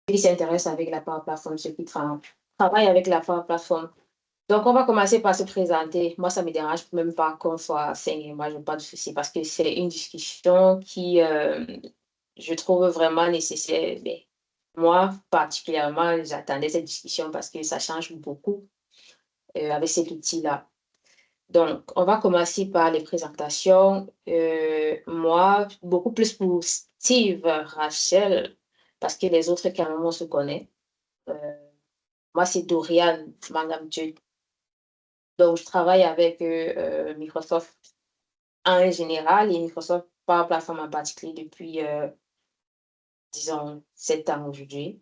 qui s'intéressent avec la Power Platform, ceux qui travaillent avec la Power Platform. Donc, on va commencer par se présenter. Moi, ça ne me dérange même pas qu'on soit 5 et moi, je n'ai pas de souci parce que c'est une discussion qui, je trouve vraiment nécessaire. Mais moi, particulièrement, j'attendais cette discussion parce que ça change beaucoup avec cet outil-là. Donc, on va commencer par les présentations. Moi, beaucoup plus pour Steve, Rachel, parce que les autres, carrément, on se connaît. Euh, Moi, c'est Dorian Mangamtue. Donc, je travaille avec Microsoft en général et Microsoft Power Platform en particulier depuis, disons, 7 ans aujourd'hui.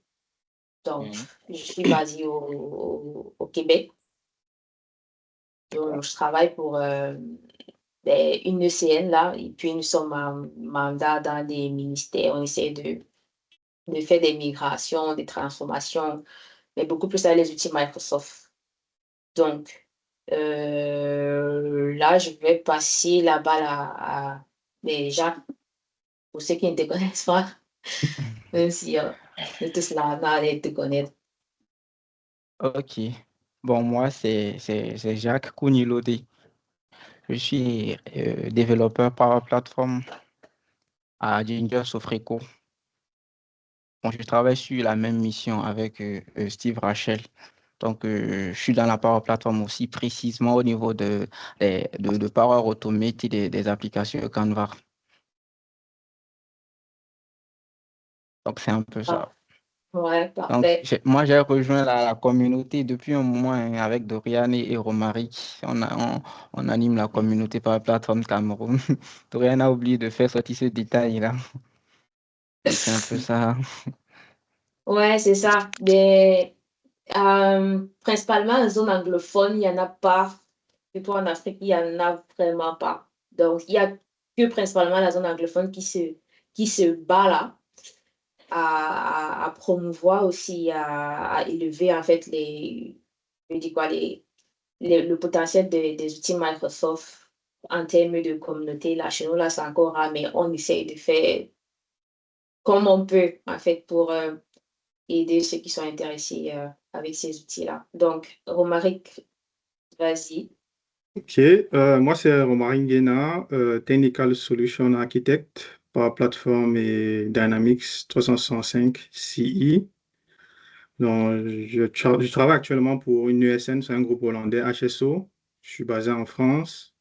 Donc, Mhm. je suis basée au Québec. Donc, D'accord. je travaille pour une ECN là, et puis nous sommes en mandat dans des ministères. On essaie de faire des migrations, des transformations, mais beaucoup plus avec les outils Microsoft. Donc, là, je vais passer la balle à Jacques, pour ceux qui ne te connaissent pas, même si nous tous là, on a l'air de te connaître. Ok. Bon, moi, c'est Jacques Kounilodé. Je suis développeur Power Platform à Ginger Sofreco. Bon, je travaille sur la même mission avec Steve Rachel. Donc, je suis dans la Power Platform aussi précisément au niveau de Power Automate et des applications Canva. Donc, c'est un peu Ah, ça. ouais, Donc, parfait. moi, j'ai rejoint la communauté depuis un moment hein, avec Dorian et Romaric. On anime la communauté par la plateforme Cameroun. Dorian a oublié de faire sortir ce détail-là. Donc, c'est un peu ça. Ouais, c'est ça. Mais principalement en zone anglophone, il n'y en a pas. Et toi, en Afrique, il n'y en a vraiment pas. Donc, il n'y a que principalement la zone anglophone qui se bat là à promouvoir aussi, à élever en fait je dis quoi, le potentiel des outils Microsoft en termes de communauté. Là, chez nous, là, c'est encore rare, mais on essaye de faire comme on peut en fait pour aider ceux qui sont intéressés avec ces outils-là. Donc, Romaric, vas-y. Ok, moi c'est Romarin Guena, Technical Solution Architect par plateforme et Dynamics 365 CE. Donc, je travaille actuellement pour une USN, c'est un groupe hollandais, HSO. Je suis basé en France.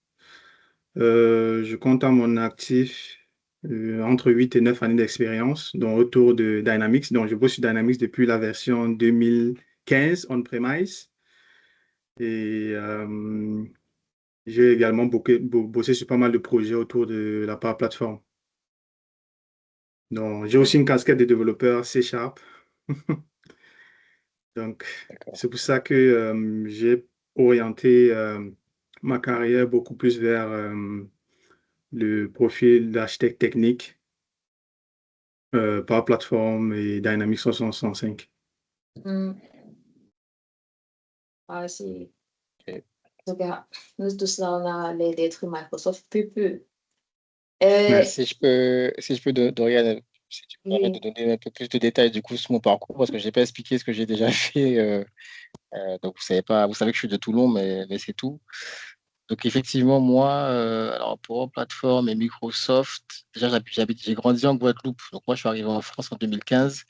Je compte à mon actif entre 8 et 9 années d'expérience, donc autour de Dynamics. Donc, je bosse sur Dynamics depuis la version 2015 on-premise. Et j'ai également bossé sur pas mal de projets autour de la Power Platform. Donc, j'ai aussi une casquette de développeur C Sharp. Donc, D'accord. c'est pour ça que j'ai orienté ma carrière beaucoup plus vers le profil d'architecte technique Power Platform et Dynamics 365. Mm. Ah, c'est, Ok. en tout cas, nous tous là, on a l'air d'être Microsoft peu. Euh, Ouais. Si je peux, Dorian, si tu me permets de oui, donner un peu plus de détails du coup sur mon parcours, parce que je n'ai pas expliqué ce que j'ai déjà fait. Donc, vous savez pas, vous savez que je suis de Toulon, mais c'est tout. Donc, effectivement, moi, alors pour plateforme et Microsoft, déjà, j'ai grandi en Guadeloupe. Donc, moi, je suis arrivé en France en 2015.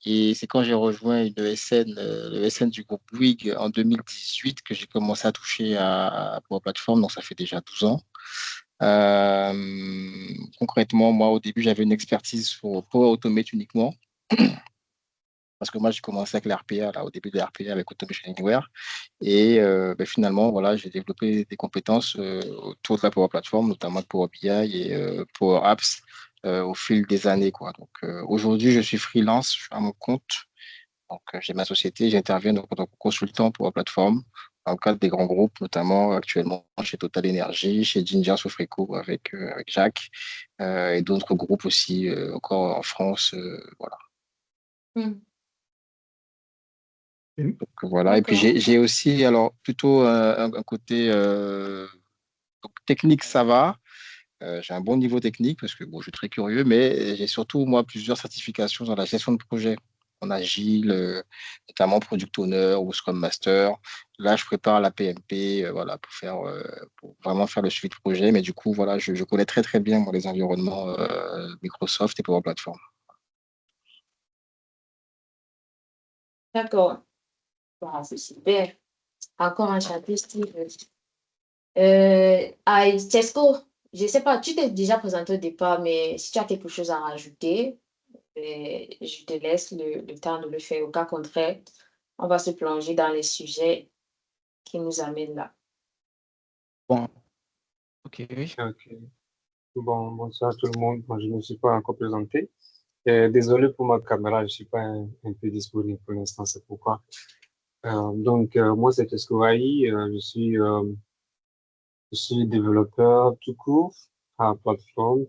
Et c'est quand j'ai rejoint une ESN, le ESN du groupe Bouygues en 2018 que j'ai commencé à toucher à Power Platform. Donc, ça fait déjà 12 ans. Concrètement, moi, au début, j'avais une expertise sur Power Automate uniquement. Parce que moi, j'ai commencé avec l'RPA, là, au début de l'RPA avec Automation Anywhere. Et finalement, voilà, j'ai développé des compétences autour de la Power Platform, notamment de Power BI et Power Apps au fil des années, quoi. Donc, aujourd'hui, je suis freelance, je suis à mon compte. Donc, j'ai ma société, j'interviens donc, en tant que consultant Power Platform dans le cadre des grands groupes, notamment actuellement chez Total Energy, chez Ginger Sofreco avec Jacques et d'autres groupes aussi encore en France. Voilà. mm, Donc, voilà. Et puis d'accord. j'ai aussi, alors plutôt un côté donc, technique, ça va. J'ai un bon niveau technique parce que bon, je suis très curieux, mais j'ai surtout, moi, plusieurs certifications dans la gestion de projet. en agile, notamment Product Owner ou Scrum Master. Là, je prépare la PMP, voilà, pour vraiment faire le suivi de projet. Mais du coup, voilà, je connais très, très bien moi, les environnements Microsoft et Power Platform. D'accord. Bah, c'est super. Encore un chapitre, Steve. Tesco, je ne sais pas, tu t'es déjà présenté au départ, mais si tu as quelque chose à rajouter, je te laisse le temps de le faire. Au cas contraire, on va se plonger dans les sujets qui nous amènent là. Bon, ok, oui. Ok. Bon, bonsoir tout le monde. Moi, je ne me suis pas encore présenté. Désolé pour ma caméra, je ne suis pas un peu disponible pour l'instant, c'est pourquoi. Moi, c'est Escoaï. Je suis développeur tout court à plateforme.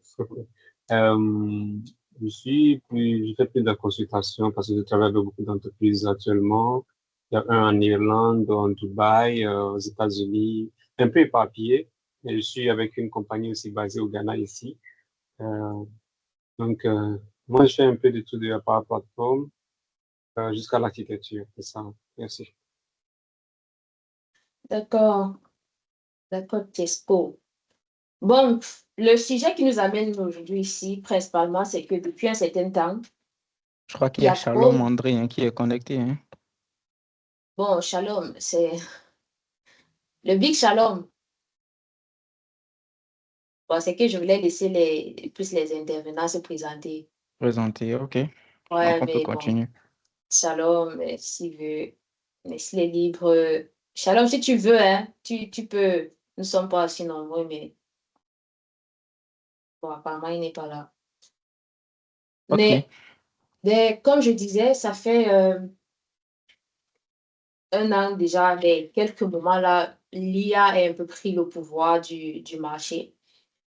Euh, je fais plus de la consultation parce que je travaille avec beaucoup d'entreprises actuellement. Il y a un en Irlande, en Dubaï, aux États-Unis, un peu éparpillé. Et je suis avec une compagnie aussi basée au Ghana ici. Euh, donc, moi, je fais un peu de tout de la plateforme jusqu'à l'architecture. C'est ça. Merci. D'accord, d'accord, Tesco. Bon, le sujet qui nous amène aujourd'hui ici, principalement, c'est que depuis un certain temps, Je crois qu'il il y y a a Shalom trop... André hein, qui est connecté. Hein. Bon, Shalom, c'est le Big Shalom. Bon, c'est que je voulais laisser plus les intervenants se présenter. Présenté, ok. Ouais, Donc, on peut mais bon, continuer. Shalom, s'il veut, mais s'il est libre. Shalom, si tu veux, hein, tu peux. Nous ne sommes pas aussi nombreux, mais bon, apparemment, il n'est pas là. Ok. Comme je disais, ça fait un an déjà, avec quelques moments là, l'IA a un peu pris le pouvoir du marché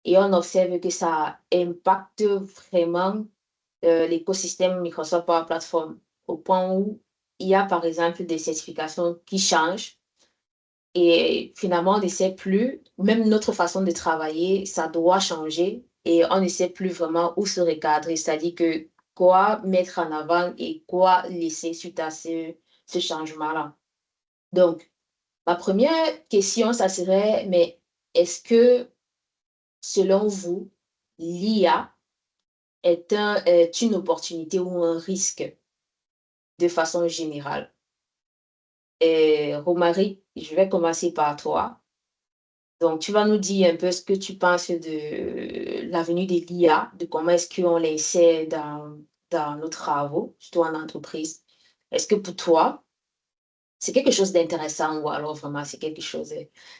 et on observe que ça impacte vraiment l'écosystème Microsoft Power Platform au point où il y a par exemple des certifications qui changent et finalement on ne sait plus, même notre façon de travailler, ça doit changer et on ne sait plus vraiment où se recadrer, c'est-à-dire que quoi mettre en avant et quoi laisser suite à ce changement-là. Donc, ma première question, ça serait, mais est-ce que, selon vous, l'IA est une opportunité ou un risque de façon générale? Romaric, je vais commencer par toi. Donc, tu vas nous dire un peu ce que tu penses de l'avenue de l'IA, de comment est-ce qu'on l'essaie dans nos travaux, surtout en entreprise. Est-ce que pour toi, c'est quelque chose d'intéressant ou alors vraiment c'est quelque chose,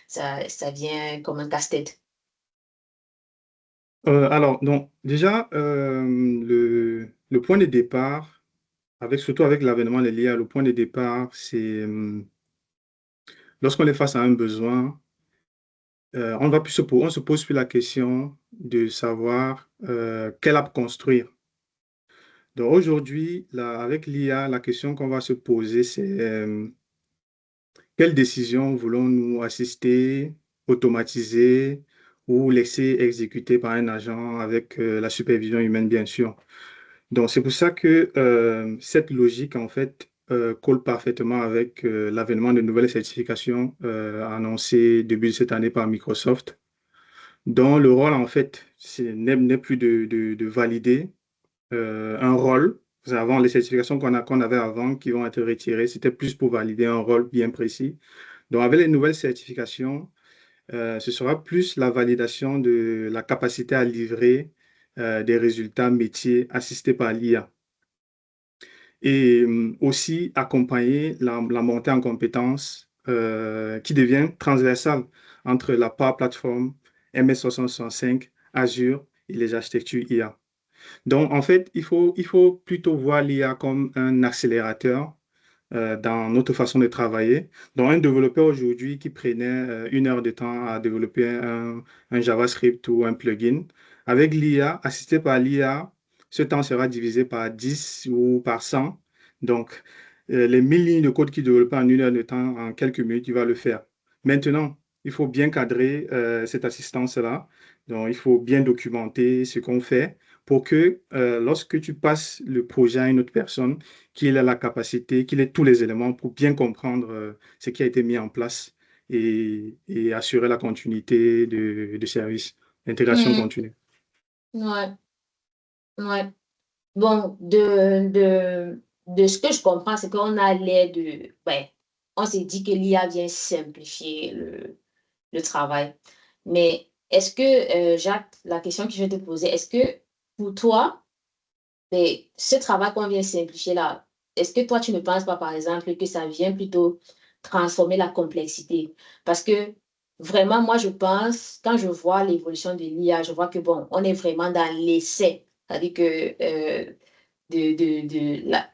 ça vient comme un casse-tête? Alors, donc, déjà, le point de départ, surtout avec l'avènement de l'IA, le point de départ, c'est lorsqu'on est face à un besoin, on se pose plus la question de savoir quelle app construire. Donc aujourd'hui, avec l'IA, la question qu'on va se poser, c'est quelle décision voulons-nous assister, automatiser ou laisser exécuter par un agent avec la supervision humaine, bien sûr. Donc c'est pour ça que cette logique, en fait, colle parfaitement avec l'avènement de nouvelles certifications annoncées début de cette année par Microsoft, dont le rôle, en fait, n'est plus de valider un rôle. Avant, les certifications qu'on avait avant qui vont être retirées, c'était plus pour valider un rôle bien précis. Donc, avec les nouvelles certifications, ce sera plus la validation de la capacité à livrer des résultats métiers assistés par l'IA. Et aussi accompagner la montée en compétences qui devient transversale entre la Power Platform, MS365, Azure et les architectures IA. Donc, en fait, il faut plutôt voir l'IA comme un accélérateur dans notre façon de travailler. Donc, un développeur aujourd'hui qui prenait 1 heure de temps à développer un JavaScript ou un plugin, avec l'IA, assisté par l'IA, ce temps sera divisé par 10 ou par 100. Donc, les 1000 lignes de code qu'il développait en 1 heure de temps, en quelques minutes, il va le faire. Maintenant, il faut bien cadrer cette assistance-là. Donc, il faut bien documenter ce qu'on fait pour que lorsque tu passes le projet à une autre personne, qu'il ait la capacité, qu'il ait tous les éléments pour bien comprendre ce qui a été mis en place et assurer la continuité de service, l'intégration Mhm. continue. Ouais, ouais. Bon, de ce que je comprends, c'est qu'on allait de... Ouais, on s'est dit que l'IA vient simplifier le travail. Mais est-ce que, Jacques, la question que je vais te poser, est-ce que pour toi, mais ce travail qu'on vient simplifier là, est-ce que toi, tu ne penses pas, par exemple, que ça vient plutôt transformer la complexité? Parce que vraiment, moi, je pense, quand je vois l'évolution de l'IA, je vois que, bon, on est vraiment dans l'essai. C'est-à-dire que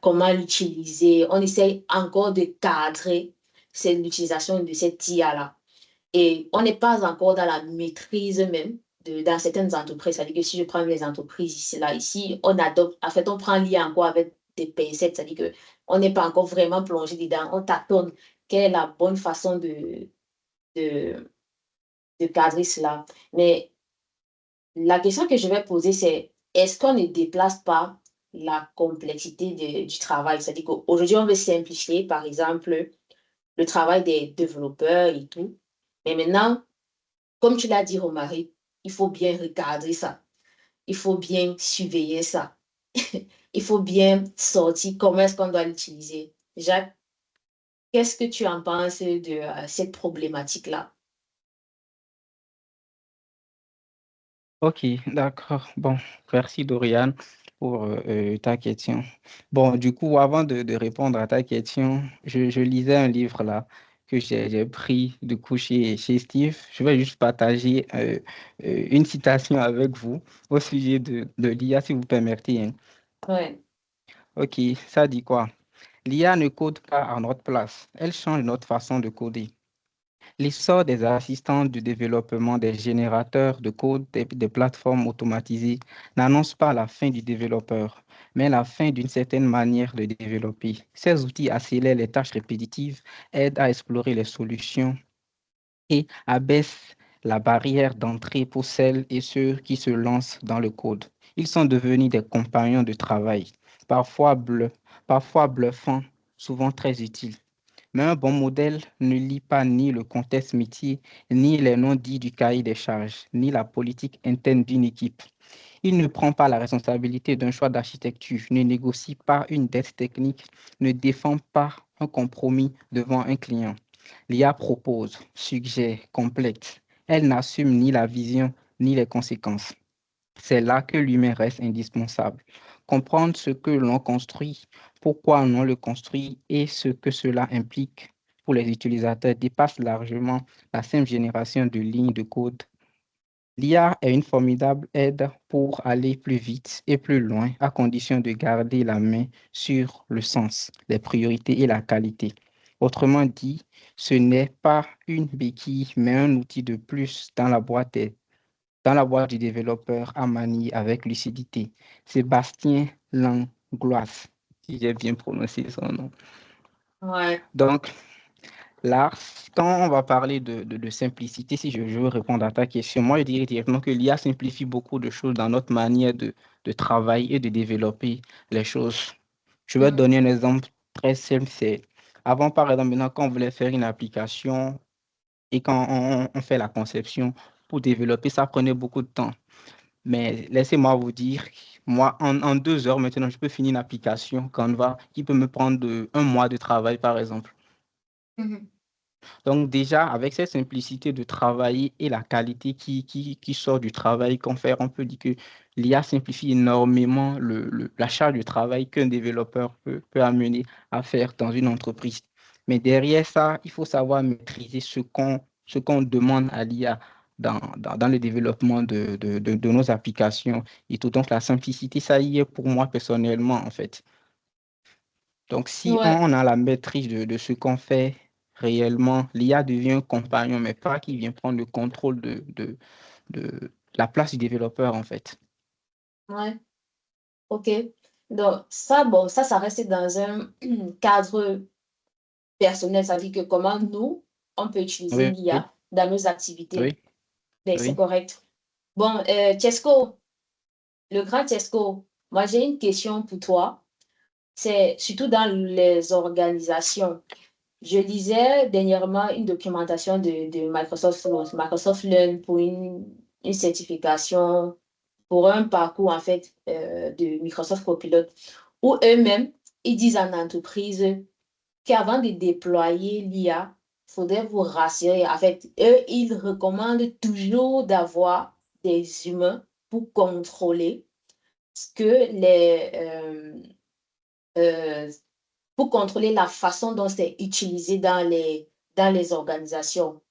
comment l'utiliser, on essaye encore de cadrer l'utilisation de cette IA-là. Et on n'est pas encore dans la maîtrise même dans certaines entreprises. C'est-à-dire que si je prends les entreprises ici, là, ici, on adopte, en fait, on prend l'IA encore avec des pincettes. C'est-à-dire qu'on n'est pas encore vraiment plongé dedans. On tâtonne quelle est la bonne façon de, de cadrer cela. Mais la question que je vais poser, c'est est-ce qu'on ne déplace pas la complexité du travail? C'est-à-dire qu'aujourd'hui, on veut simplifier, par exemple, le travail des développeurs et tout. Mais maintenant, comme tu l'as dit, Romary, il faut bien regarder ça. Il faut bien surveiller ça. Il faut bien sortir comment est-ce qu'on doit l'utiliser. Jacques, qu'est-ce que tu en penses de cette problématique-là? Ok, d'accord. Bon, merci Dorian pour ta question. Bon, du coup, avant de répondre à ta question, je lisais un livre là que j'ai pris du coup chez Steve. Je vais juste partager une citation avec vous au sujet de l'IA, si vous permettez, hein. Ouais. Ok, ça dit quoi? L'IA ne code pas à notre place. Elle change notre façon de coder. L'essor des assistants du développement des générateurs de code des plateformes automatisées n'annonce pas la fin du développeur, mais la fin d'une certaine manière de développer. Ces outils accélèrent les tâches répétitives, aident à explorer les solutions et abaissent la barrière d'entrée pour celles et ceux qui se lancent dans le code. Ils sont devenus des compagnons de travail, parfois parfois bluffants, souvent très utiles. Mais un bon modèle ne lit pas ni le contexte métier, ni les noms dits du cahier des charges, ni la politique interne d'une équipe. Il ne prend pas la responsabilité d'un choix d'architecture, ne négocie pas une dette technique, ne défend pas un compromis devant un client. L'IA propose, suggère, complète. Elle n'assume ni la vision ni les conséquences. C'est là que l'humain reste indispensable. Comprendre ce que l'on construit, pourquoi on le construit et ce que cela implique pour les utilisateurs dépasse largement la simple génération de lignes de code. L'IA est une formidable aide pour aller plus vite et plus loin, à condition de garder la main sur le sens, les priorités et la qualité. Autrement dit, ce n'est pas une béquille, mais un outil de plus dans la boîte du développeur à manier avec lucidité. Sébastien Langlois, si j'ai bien prononcé son nom. Ouais. Donc, là, quand on va parler de simplicité, si je veux répondre à ta question, moi, je dirais directement que l'IA simplifie beaucoup de choses dans notre manière de travailler et de développer les choses. Je vais te Mhm. donner un exemple très simple. C'est avant, par exemple, maintenant, quand on voulait faire une application et quand on fait la conception pour développer, ça prenait beaucoup de temps. Mais laissez-moi vous dire, moi, en 2 heures maintenant, je peux finir une application Canva qui peut me prendre un mois de travail, par exemple. Mhm. Donc déjà, avec cette simplicité de travailler et la qualité qui sort du travail qu'on fait, on peut dire que l'IA simplifie énormément la charge de travail qu'un développeur peut amener à faire dans une entreprise. Mais derrière ça, il faut savoir maîtriser ce qu'on demande à l'IA dans le développement de nos applications et tout. Donc la simplicité, ça y est pour moi personnellement, en fait. Donc, si Ouais. on a la maîtrise de ce qu'on fait réellement, l'IA devient un compagnon, mais pas qui vient prendre le contrôle de la place du développeur, en fait. Ouais. OK. Donc, ça, bon, ça reste dans un cadre personnel. Ça veut dire que comment nous, on peut utiliser Oui, oui, l'IA dans nos activités. oui, Ben, c'est oui. correct. Bon, Chesco, le grand Tesco, moi j'ai une question pour toi. C'est surtout dans les organisations. Je lisais dernièrement une documentation de Microsoft Learn pour une certification, pour un parcours en fait de Microsoft Copilot, où eux-mêmes, ils disent en entreprise qu'avant de déployer l'IA, il faudrait vous rassurer. En fait, eux, ils recommandent toujours d'avoir des humains pour contrôler ce que euh, pour contrôler la façon dont c'est utilisé dans les organisations.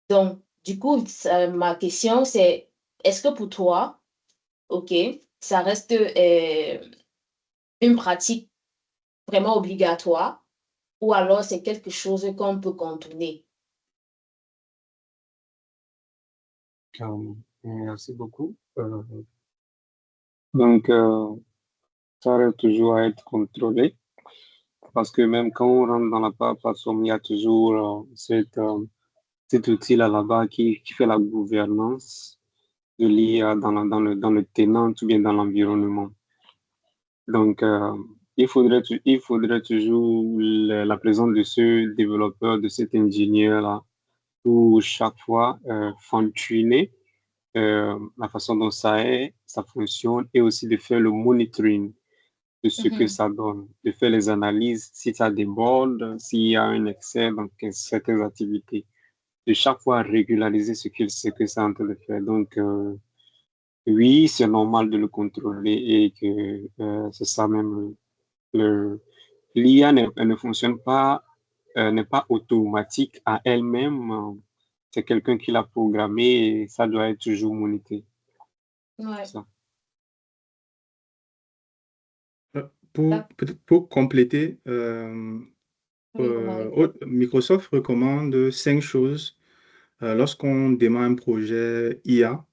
Donc, du coup, ma question, c'est, est-ce que pour toi, OK, ça reste une pratique vraiment obligatoire ou alors c'est quelque chose qu'on peut contourner? Merci beaucoup. Donc, ça reste toujours à être contrôlé parce que même quand on rentre dans la plateforme, il y a toujours cet outil-là là-bas qui fait la gouvernance de l'IA dans le tenant ou bien dans l'environnement. Donc, il faudrait toujours la présence de ce développeur, de cet ingénieur-là, pour chaque fois fine-tuner la façon dont ça fonctionne et aussi de faire le monitoring de ce que ça donne, de faire les analyses si ça déborde, s'il y a un excès dans certaines activités, de chaque fois régulariser ce que c'est en train de faire. Donc, oui, c'est normal de le contrôler et que c'est ça même. L'IA elle ne fonctionne pas, n'est pas automatique à elle-même. C'est quelqu'un qui l'a programmé et ça doit être toujours monité. Ouais. Ça. Peut-être pour compléter, Oui, Microsoft recommande 5 choses lorsqu'on démarre un projet IA.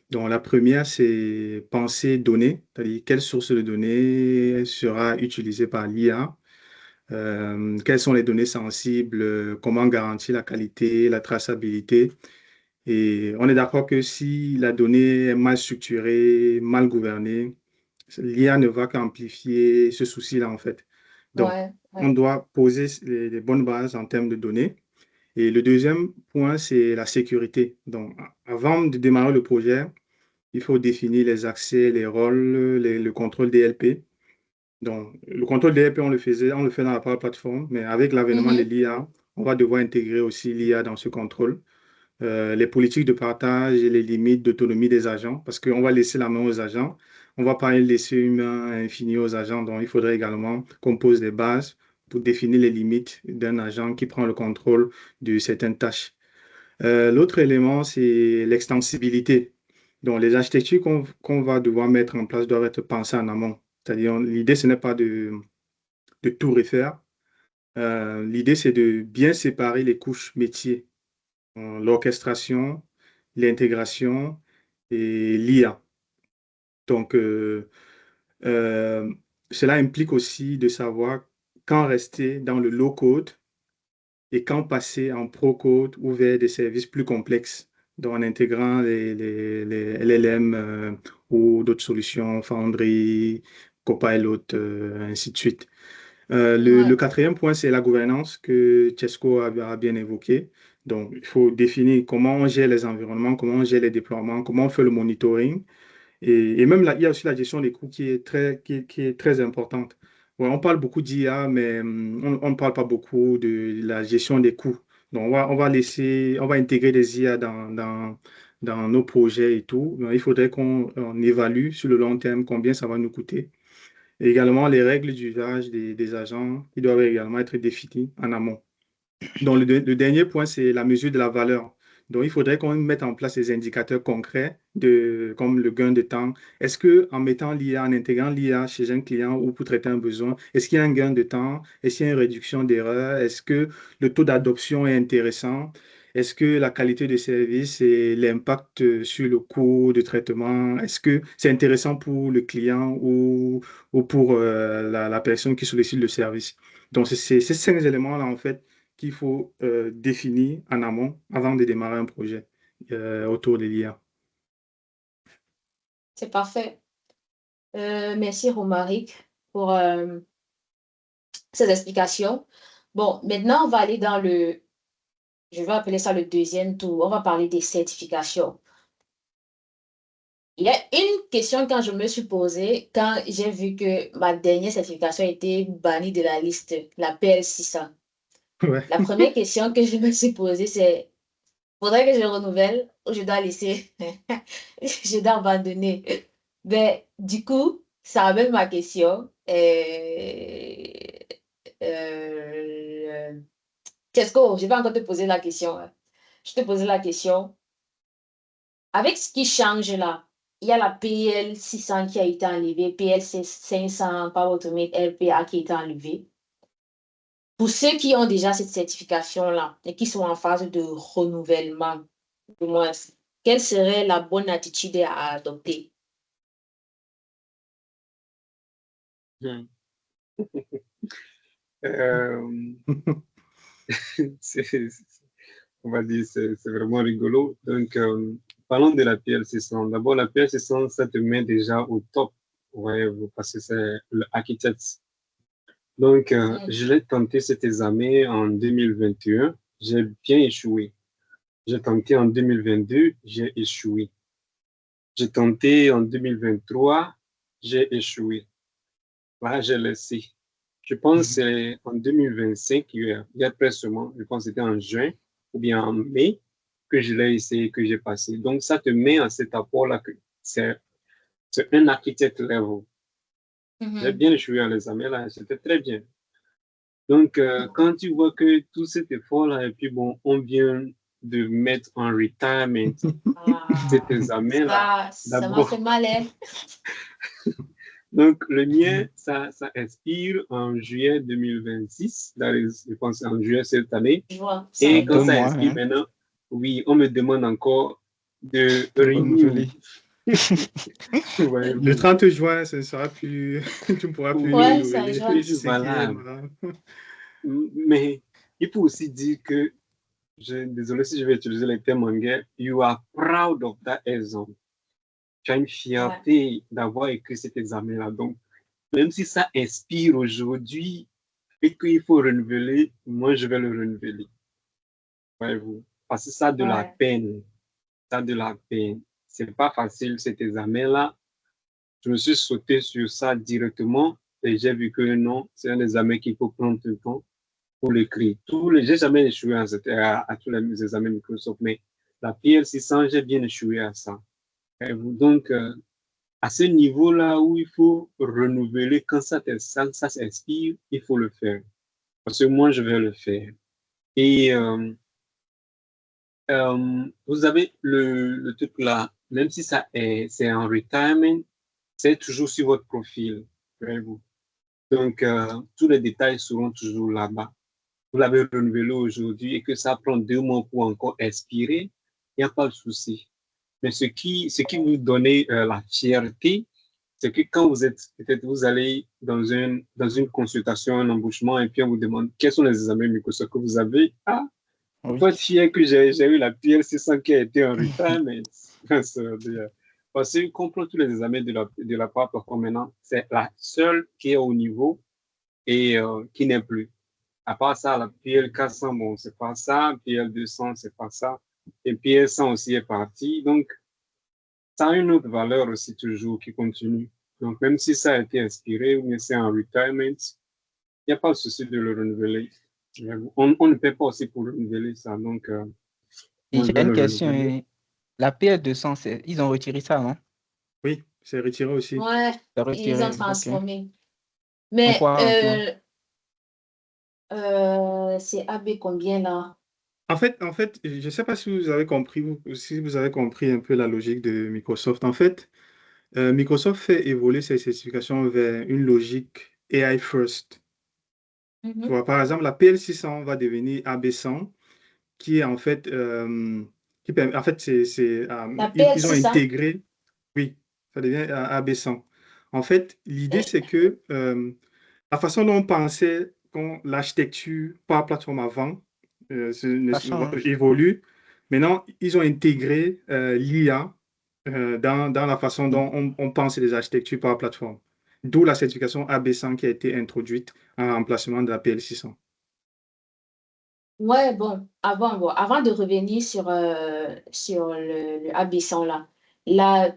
Donc, la première, c'est penser données, c'est-à-dire quelle source de données sera utilisée par l'IA, quelles sont les données sensibles, comment garantir la qualité, la traçabilité. Et on est d'accord que si la donnée est mal structurée, mal gouvernée, l'IA ne va qu'amplifier ce souci-là, en fait. Donc, ouais, on ouais. doit poser les bonnes bases en termes de données. Et le deuxième point, c'est la sécurité. Donc, avant de démarrer le projet, il faut définir les accès, les rôles, le contrôle DLP. Donc, le contrôle DLP, on le fait dans la Power Platform, mais avec l'avènement de l'IA, on va devoir intégrer aussi l'IA dans ce contrôle. Les politiques de partage et les limites d'autonomie des agents, parce qu'on va laisser la main aux agents. On ne va pas laisser une main infinie aux agents, donc il faudrait également qu'on pose des bases pour définir les limites d'un agent qui prend le contrôle de certaines tâches. L'autre élément, c'est l'extensibilité. Donc, les architectures qu'on va devoir mettre en place doivent être pensées en amont. C'est-à-dire, l'idée, ce n'est pas de tout refaire. L'idée, c'est de bien séparer les couches métiers, l'orchestration, l'intégration et l'IA. Donc, euh, cela implique aussi de savoir quand rester dans le low-code et quand passer en pro-code ou vers des services plus complexes, donc en intégrant les LLM ou d'autres solutions, Foundry, Copilot, ainsi de suite. Le Ouais. quatrième point, c'est la gouvernance que Chesco a bien évoqué. Donc, il faut définir comment on gère les environnements, comment on gère les déploiements, comment on fait le monitoring. Et même là, il y a aussi la gestion des coûts qui est très importante. Ouais, on parle beaucoup d'IA, mais on ne parle pas beaucoup de la gestion des coûts. Donc, on va intégrer des IA dans nos projets et tout. Mais il faudrait qu'on évalue sur le long terme combien ça va nous coûter. Et également, les règles d'usage des agents, qui doivent également être définies en amont. Donc, le dernier point, c'est la mesure de la valeur. Donc, il faudrait qu'on mette en place des indicateurs concrets comme le gain de temps. Est-ce que en mettant l'IA, en intégrant l'IA chez un client ou pour traiter un besoin, est-ce qu'il y a un gain de temps? Est-ce qu'il y a une réduction d'erreurs? Est-ce que le taux d'adoption est intéressant? Est-ce que la qualité de service et l'impact sur le coût de traitement, est-ce que c'est intéressant pour le client ou pour la personne qui sollicite le service? Donc, c'est ces 5 éléments-là, en fait, qu'il faut définir en amont avant de démarrer un projet autour de l'IA. C'est parfait. Merci Romaric pour ces explications. Bon, maintenant, on va aller dans je vais appeler ça le deuxième tour. On va parler des certifications. Il y a une question quand je me suis posée, quand j'ai vu que ma dernière certification a été bannie de la liste, la PL600. Ouais. La première question que je me suis posée, c'est, faudrait que je renouvelle ou je dois laisser, je dois abandonner. Ben, du coup, ça amène ma question. Tesco, je vais encore te poser la question. Je te posais la question. Avec ce qui change là, il y a la PL 600 qui a été enlevée, PL 500, Power Automate RPA qui a été enlevée. Pour ceux qui ont déjà cette certification-là et qui sont en phase de renouvellement, du moins, quelle serait la bonne attitude à adopter? Hmm. Euh, c'est- on va dire, c'est vraiment rigolo. Donc, parlons de la PL600. D'abord, la PL600, ça te met déjà au top, ouais, parce que c'est l'architecte. Donc, je l'ai tenté cet examen en 2021. J'ai bien échoué. J'ai tenté en 2022, j'ai échoué. J'ai tenté en 2023, j'ai échoué. Là, j'ai laissé. Je pense que c'est en 2025, il y a presque seulement, je pense que c'était en juin ou bien en mai, que je l'ai essayé, que j'ai passé. Donc, ça te met à cet apport-là que c'est un architecte level. J'ai bien échoué en examen là, c'était très bien. Donc, quand tu vois que tout cet effort-là, et puis bon, on vient de mettre en retirement cet examen-là, Ça m'a fait d'abord. mal, hein? Donc, le mien, ça expire en juillet 2026, je pense en juillet cette année. Je vois, Et quand 2 ça mois, expire hein, maintenant, oui, on me demande encore de de renew. renouveler. Le 30 juin, ce ne sera plus, tu ne pourras plus Ouais, Oui, ça renouveler, joue. plus ce qui est valable. marrant. Mais il faut aussi dire que, désolé si je vais utiliser les termes anglais, you are proud of that exam. Tu as une fierté d'avoir écrit cet examen-là. Donc, même si ça expire aujourd'hui et qu'il faut renouveler, moi, je vais le renouveler. Voyez-vous. Parce que ça a de la Ouais. peine. Ça a de la peine. C'est pas facile cet examen-là. Je me suis sauté sur ça directement et j'ai vu que non, c'est un examen qu'il faut prendre le temps pour l'écrire. J'ai jamais échoué à tous les examens Microsoft, mais la PL600, j'ai bien échoué à ça. Donc, à ce niveau-là où il faut renouveler quand ça s'inspire, il faut le faire. Parce que moi, je vais le faire. Et vous avez le truc là, même si c'est en retirement, c'est toujours sur votre profil. Voyez-vous. Donc, tous les détails seront toujours là-bas. Vous l'avez renouvelé aujourd'hui et que ça prend 2 mois pour encore expirer, il n'y a pas de souci. Mais ce qui vous donne la fierté, c'est que quand peut-être vous allez dans une consultation, un embauchement, et puis on vous demande quels sont les examens Microsoft que vous avez. Ah, il Oui. faut être fier que j'ai eu la PL600 qui a été en retard, mais parce que comprend tous les examens de la plateforme maintenant, c'est la seule qui est au niveau et qui n'est plus. À part ça, la PL400, bon, c'est pas ça. PL200, c'est pas ça. Et PL100 aussi est parti. Donc, ça a une autre valeur aussi toujours qui continue. Donc, même si ça a été inspiré ou bien c'est en retirement, il n'y a pas de souci de le renouveler. On ne paie pas aussi pour renouveler ça. Donc, Et moi, je j'ai vais une le question. renouveler. La PL200, ils ont retiré ça, non? Oui, c'est retiré aussi. Ouais, C'est ils ont retiré, ok. transformé. En Mais quoi, en quoi? c'est AB combien là? En fait, je ne sais pas si vous avez compris, si vous avez compris un peu la logique de Microsoft. En fait, Microsoft fait évoluer ses certifications vers une logique AI first. Tu vois, par exemple, la PL600 va devenir AB100, qui est en fait, en fait, La ils ont PL600? intégré, oui, ça devient AB100. En fait, l'idée, c'est que la façon dont on pensait l'architecture par plateforme avant Ça change. évolue. Maintenant, ils ont intégré l'IA dans la façon dont on pense les architectures par plateforme. D'où la certification AB100 qui a été introduite en remplacement de la PL600. Ouais, bon, avant de revenir sur le AB100 là, la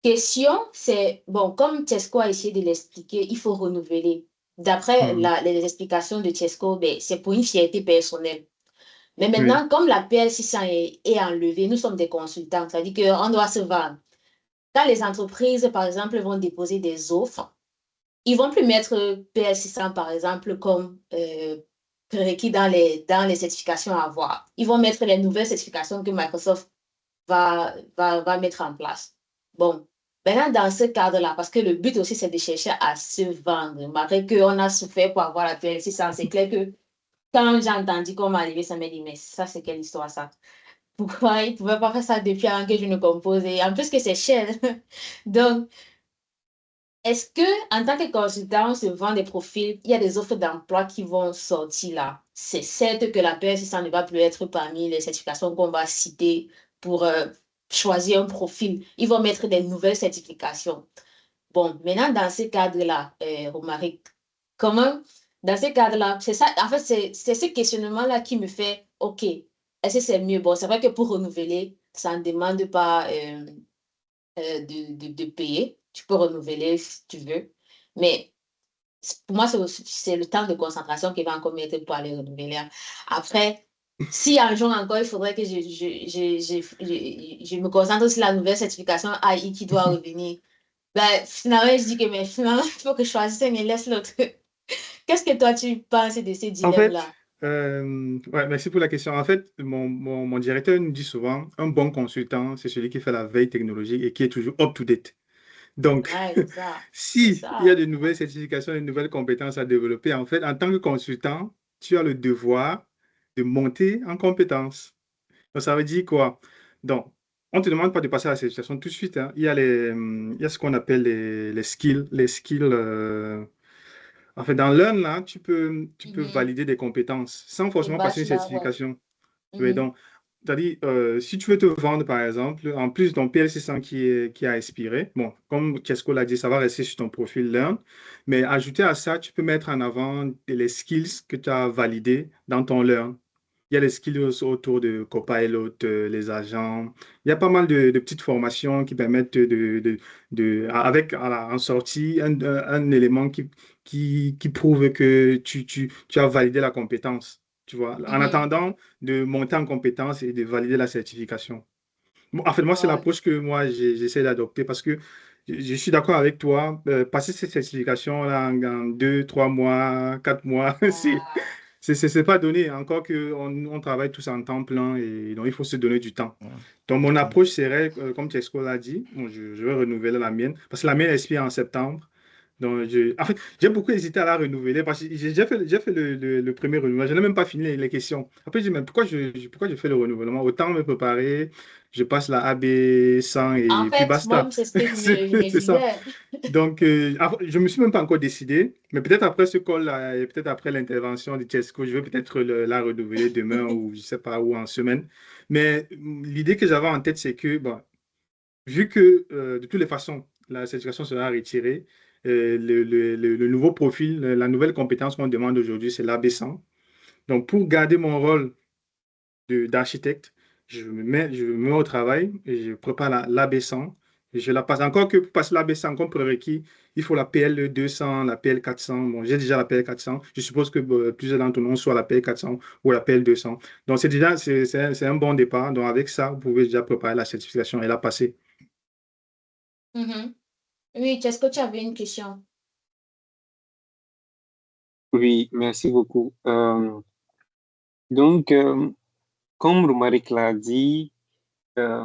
question, c'est, bon, comme Tesco a essayé de l'expliquer, il faut renouveler. D'après Mhm. les explications de Tesco, ben, c'est pour une fierté personnelle. Mais Oui, maintenant, comme la PL600 est enlevée, nous sommes des consultants, c'est-à-dire qu'on doit se vendre. Quand les entreprises, par exemple, vont déposer des offres, ils vont plus mettre PL600, par exemple, comme prérequis dans les certifications à avoir. Ils vont mettre les nouvelles certifications que Microsoft va mettre en place. Bon, maintenant, dans ce cadre-là, parce que le but aussi, c'est de chercher à se vendre. Malgré qu'on a souffert pour avoir la PL600, c'est clair que quand j'ai entendu qu'on m'arrivait, ça m'a dit, mais ça, c'est quelle histoire, ça? Pourquoi ils ne pouvaient pas faire ça depuis avant que je ne compose? Et en plus que c'est cher. Donc, est-ce que, en tant que consultant, on se vend des profils, il y a des offres d'emploi qui vont sortir là? C'est certes que la PL600 ne va plus être parmi les certifications qu'on va citer pour choisir un profil. Ils vont mettre des nouvelles certifications. Bon, maintenant, dans ce cadre-là, Romaric, comment, dans ce cadre-là, c'est ça, en fait, c'est ce questionnement-là qui me fait, OK, est-ce que c'est mieux? Bon, c'est vrai que pour renouveler, ça ne demande pas de payer. Tu peux renouveler si tu veux. Mais pour moi, c'est le temps de concentration qui va encore mettre pour aller renouveler. Après, si un jour encore, il faudrait que je me concentre sur la nouvelle certification AI qui doit revenir. Ben, finalement, je dis que mais finalement, il faut que je choisisse un et laisse l'autre. Qu'est-ce que toi, tu penses de ces en fait, dilemmes-là? ouais, merci pour la question. En fait, mon directeur nous dit souvent, un bon consultant, c'est celui qui fait la veille technologique et qui est toujours up-to-date. Donc, Ouais, c'est ça. C'est si il y a ça. de nouvelles certifications, de nouvelles compétences à développer, en fait, en tant que consultant, tu as le devoir de monter en compétences. Donc, ça veut dire quoi? Donc, on ne te demande pas de passer à la certification tout de suite, hein. Il y a ce qu'on appelle les skills. En fait, dans l'un, là, tu peux Mhm. valider des compétences sans Le forcément passer une bachelor, ouais. certification. Oui, Mhm. donc, c'est-à-dire, si tu veux te vendre, par exemple, en plus de ton PL600 qui a expiré, bon, comme Chesco l'a dit, ça va rester sur ton profil Learn, mais ajouter à ça, tu peux mettre en avant les skills que tu as validés dans ton Learn. Il y a les skills aussi autour de Copilot, les agents. Il y a pas mal de petites formations qui permettent avec en sortie un élément qui prouve que tu as validé la compétence. Tu vois, en Mhm. attendant de monter en compétence et de valider la certification. Bon, en fait, moi, c'est Ouais. l'approche que moi, j'essaie d'adopter parce que je suis d'accord avec toi. Passer cette certification-là en 2, 3 mois, 4 mois, Ah, c'est pas donné. Encore qu'on on travaille tous en temps plein et donc il faut se donner du temps. Ouais. Donc, mon Ouais. approche serait, comme Tesco l'a dit, bon, je vais renouveler la mienne parce que la mienne expire en septembre. Donc, en fait, j'ai beaucoup hésité à la renouveler parce que j'ai fait le premier renouvellement. Je n'ai même pas fini les questions. Après, je dis, mais pourquoi je fais le renouvellement? Autant me préparer, je passe la AB 100 en et puis fait, basta. moi, c'est ce que je me C'est ça. disais. Donc, je me suis même pas encore décidé, mais peut-être après ce call-là et peut-être après l'intervention de Chesco, je vais peut-être la renouveler demain ou je sais pas, ou en semaine. Mais l'idée que j'avais en tête, c'est que, bon, vu que de toutes les façons, la certification sera retirée, le nouveau profil, la nouvelle compétence qu'on demande aujourd'hui, c'est l'AB100. Donc, pour garder mon rôle d'architecte, je me mets au travail et je prépare l'AB100. Et je la passe. Encore que pour passer l'AB100 comme prérequis, il faut la PL200, la PL400. Bon, j'ai déjà la PL400. Je suppose que plusieurs d'entre nous ont soit la PL400 ou la PL200. Donc, c'est un bon départ. Donc, avec ça, vous pouvez déjà préparer la certification et la passer. Mhm. Oui, est-ce que tu avais une question? Oui, merci beaucoup. Donc, comme Romaric l'a dit, euh,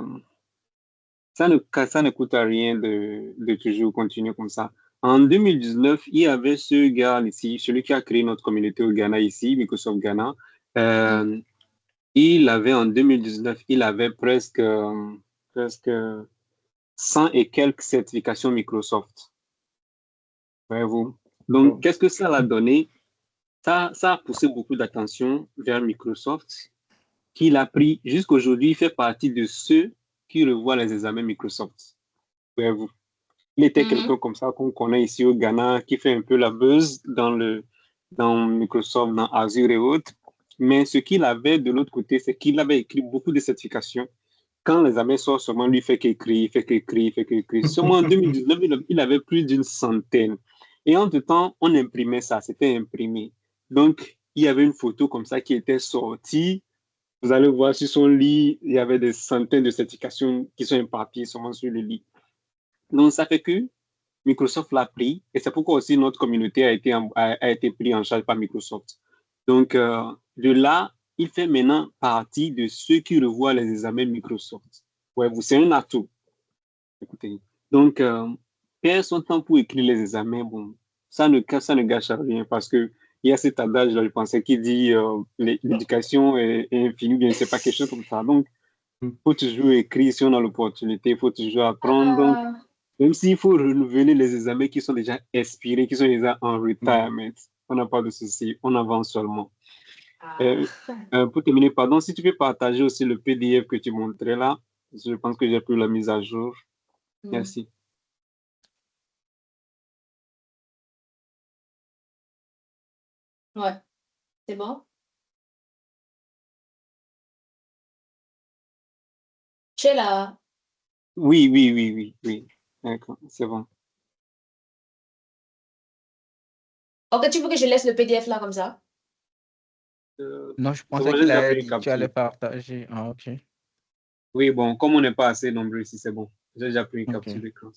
ça ne coûte à rien de toujours continuer comme ça. En 2019, il y avait ce gars ici, celui qui a créé notre communauté au Ghana ici, Microsoft Ghana. Mhm. Euh, il avait en 2019, il avait presque 100 et quelques certifications Microsoft. Voyez-vous. Donc, Bon. qu'est-ce que ça a donné? Ça a poussé beaucoup d'attention vers Microsoft, qu'il a pris jusqu'aujourd'hui, il fait partie de ceux qui revoit les examens Microsoft. Voyez-vous. Il était quelqu'un comme ça qu'on connaît ici au Ghana, qui fait un peu la buzz dans Microsoft, dans Azure et autres. Mais ce qu'il avait de l'autre côté, c'est qu'il avait écrit beaucoup de certifications. Quand les examens sortent, seulement lui fait qu'écrire, fait qu'écrire, fait qu'écrire. Seulement en 2019, il avait plus d'une centaine. Et entre-temps, on imprimait ça, c'était imprimé. Donc, il y avait une photo comme ça qui était sortie. Vous allez voir sur son lit, il y avait des centaines de certifications qui sont imparties seulement sur le lit. Donc, ça fait que Microsoft l'a pris et c'est pourquoi aussi notre communauté a été prise en charge par Microsoft. Donc, de là, il fait maintenant partie de ceux qui revoient les examens Microsoft. Ouais, c'est un atout. Écoutez. Donc, perdre son temps pour écrire les examens, bon, ça ne gâche rien parce que il y a cet adage, je pensais, qui dit l'éducation est infinie, bien, c'est pas quelque chose comme ça. Donc, il faut toujours écrire si on a l'opportunité, il faut toujours apprendre. Donc, même s'il faut renouveler les examens qui sont déjà expirés, qui sont déjà en retirement, on n'a pas de souci, on avance seulement. Pour terminer, pardon, si tu peux partager aussi le PDF que tu montrais là, je pense que j'ai pris la mise à jour. Merci. Ouais, c'est bon? Tu es là? Oui. D'accord, c'est bon. Ok, tu veux que je laisse le PDF là comme ça? Non, je C'est pensais bon, j'ai qu'il déjà allait pris une dire que tu allais capture. partager. Ah, ok. Oui, bon, comme on n'est pas assez nombreux ici, c'est bon. J'ai déjà pris une capture d'écran.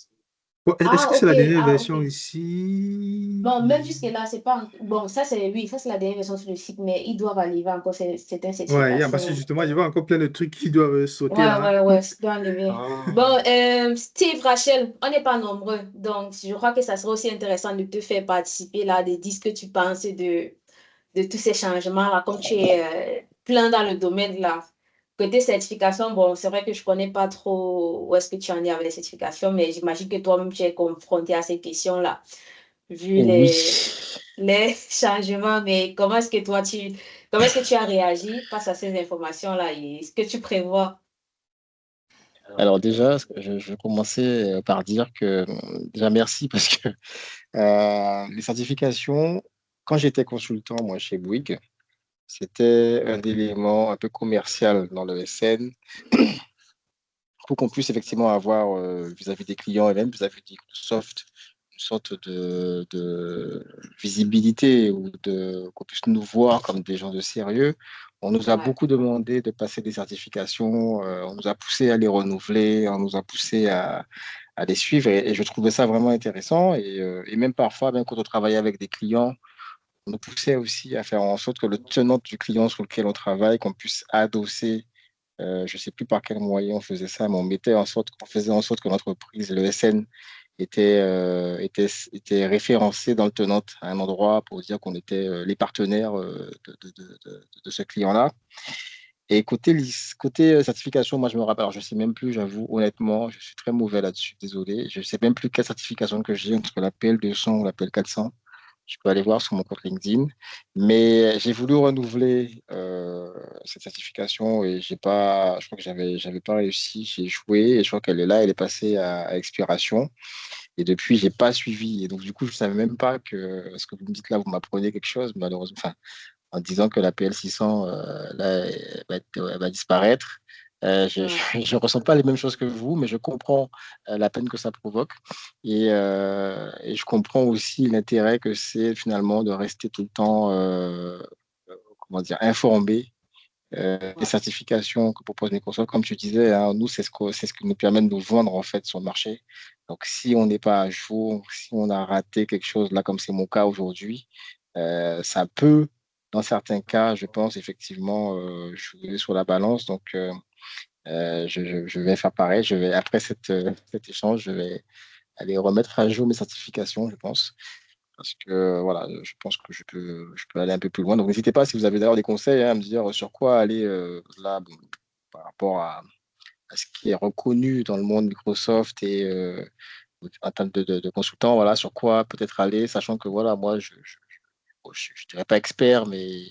Bon, est-ce que c'est Ok, la dernière ok. version ici? Bon, même jusque-là, c'est pas... Bon, ça, c'est la dernière version sur le site, mais ils doivent arriver encore certaines Ouais, parce que certifications. justement, je vois encore plein de trucs qui doivent sauter là. Ouais, ça doit enlever. Ah. Bon, Steve, Rachel, on n'est pas nombreux, donc je crois que ça serait aussi intéressant de te faire participer là, de dire ce que tu penses de tous ces changements-là, comme tu es plein dans le domaine là. Côté certification, bon, c'est vrai que je connais pas trop où est-ce que tu en es avec les certifications, mais j'imagine que toi-même, tu es confronté à ces questions-là, vu Oui. les changements. Mais comment est-ce que tu as réagi face à ces informations-là et ce que tu prévois? Alors déjà, je vais commencer par dire que déjà merci parce que les certifications, quand j'étais consultant, moi, chez Bouygues, c'était un élément un peu commercial dans le SN pour qu'on puisse effectivement avoir vis-à-vis des clients et même vis-à-vis des Microsoft une sorte de visibilité ou qu'on puisse nous voir comme des gens de sérieux. On nous a Ouais. beaucoup demandé de passer des certifications, on nous a poussé à les renouveler, on nous a poussé à les suivre et je trouvais ça vraiment intéressant et même parfois, même quand on travaillait avec des clients, on nous poussait aussi à faire en sorte que le tenant du client sur lequel on travaille, qu'on puisse adosser je ne sais plus par quel moyen on faisait ça, mais on faisait en sorte que l'entreprise, le SN, était référencé dans le tenant à un endroit pour dire qu'on était les partenaires de ce client-là. Et côté certification, moi je me rappelle, alors je ne sais même plus, j'avoue, honnêtement, je suis très mauvais là-dessus, désolé. Je ne sais même plus quelle certification que j'ai entre la PL200 ou la PL400. Je peux aller voir sur mon compte LinkedIn. Mais j'ai voulu renouveler cette certification et je crois que j'avais pas réussi. J'ai joué et je crois qu'elle est là, elle est passée à expiration. Et depuis, j'ai pas suivi. Et donc, du coup, je savais même pas que ce que vous me dites là, vous m'apprenez quelque chose, malheureusement. Enfin, en disant que la PL600, là, elle va disparaître. Je Ouais. ne ressens pas les mêmes choses que vous, mais je comprends la peine que ça provoque. Et je comprends aussi l'intérêt que c'est finalement de rester tout le temps comment dire, informé des Ouais. certifications que propose Microsoft. Comme tu disais, hein, nous, c'est ce qui nous permet de nous vendre en fait sur le marché. Donc, si on n'est pas à jour, si on a raté quelque chose, là, comme c'est mon cas aujourd'hui, ça peut, dans certains cas, je pense, effectivement, jouer sur la balance. Donc, je vais faire pareil. Après cet échange, je vais aller remettre à jour mes certifications, je pense. Parce que voilà, je pense que je peux aller un peu plus loin. Donc, n'hésitez pas si vous avez d'ailleurs des conseils hein, à me dire sur quoi aller là, bon, par rapport à ce qui est reconnu dans le monde Microsoft et en termes de consultant, voilà, sur quoi peut-être aller, sachant que voilà, moi, je dirais pas expert, mais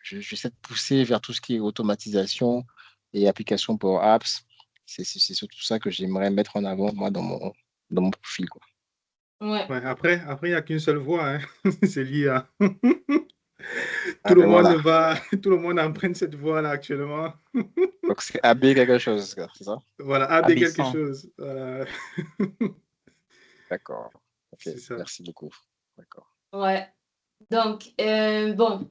j'essaie de pousser vers tout ce qui est automatisation et application Power Apps. C'est surtout ça que j'aimerais mettre en avant, moi, dans mon profil, quoi. Ouais. Ouais, après, il n'y a qu'une seule voie, hein. C'est l'IA. Ah ben voilà. Tout le monde emprunte cette voie-là actuellement. Donc, c'est AB quelque chose, quoi, c'est ça? Voilà, AB quelque Abaissant. chose. Voilà. D'accord. Ok, C'est ça. merci beaucoup. D'accord. Ouais. Donc, bon,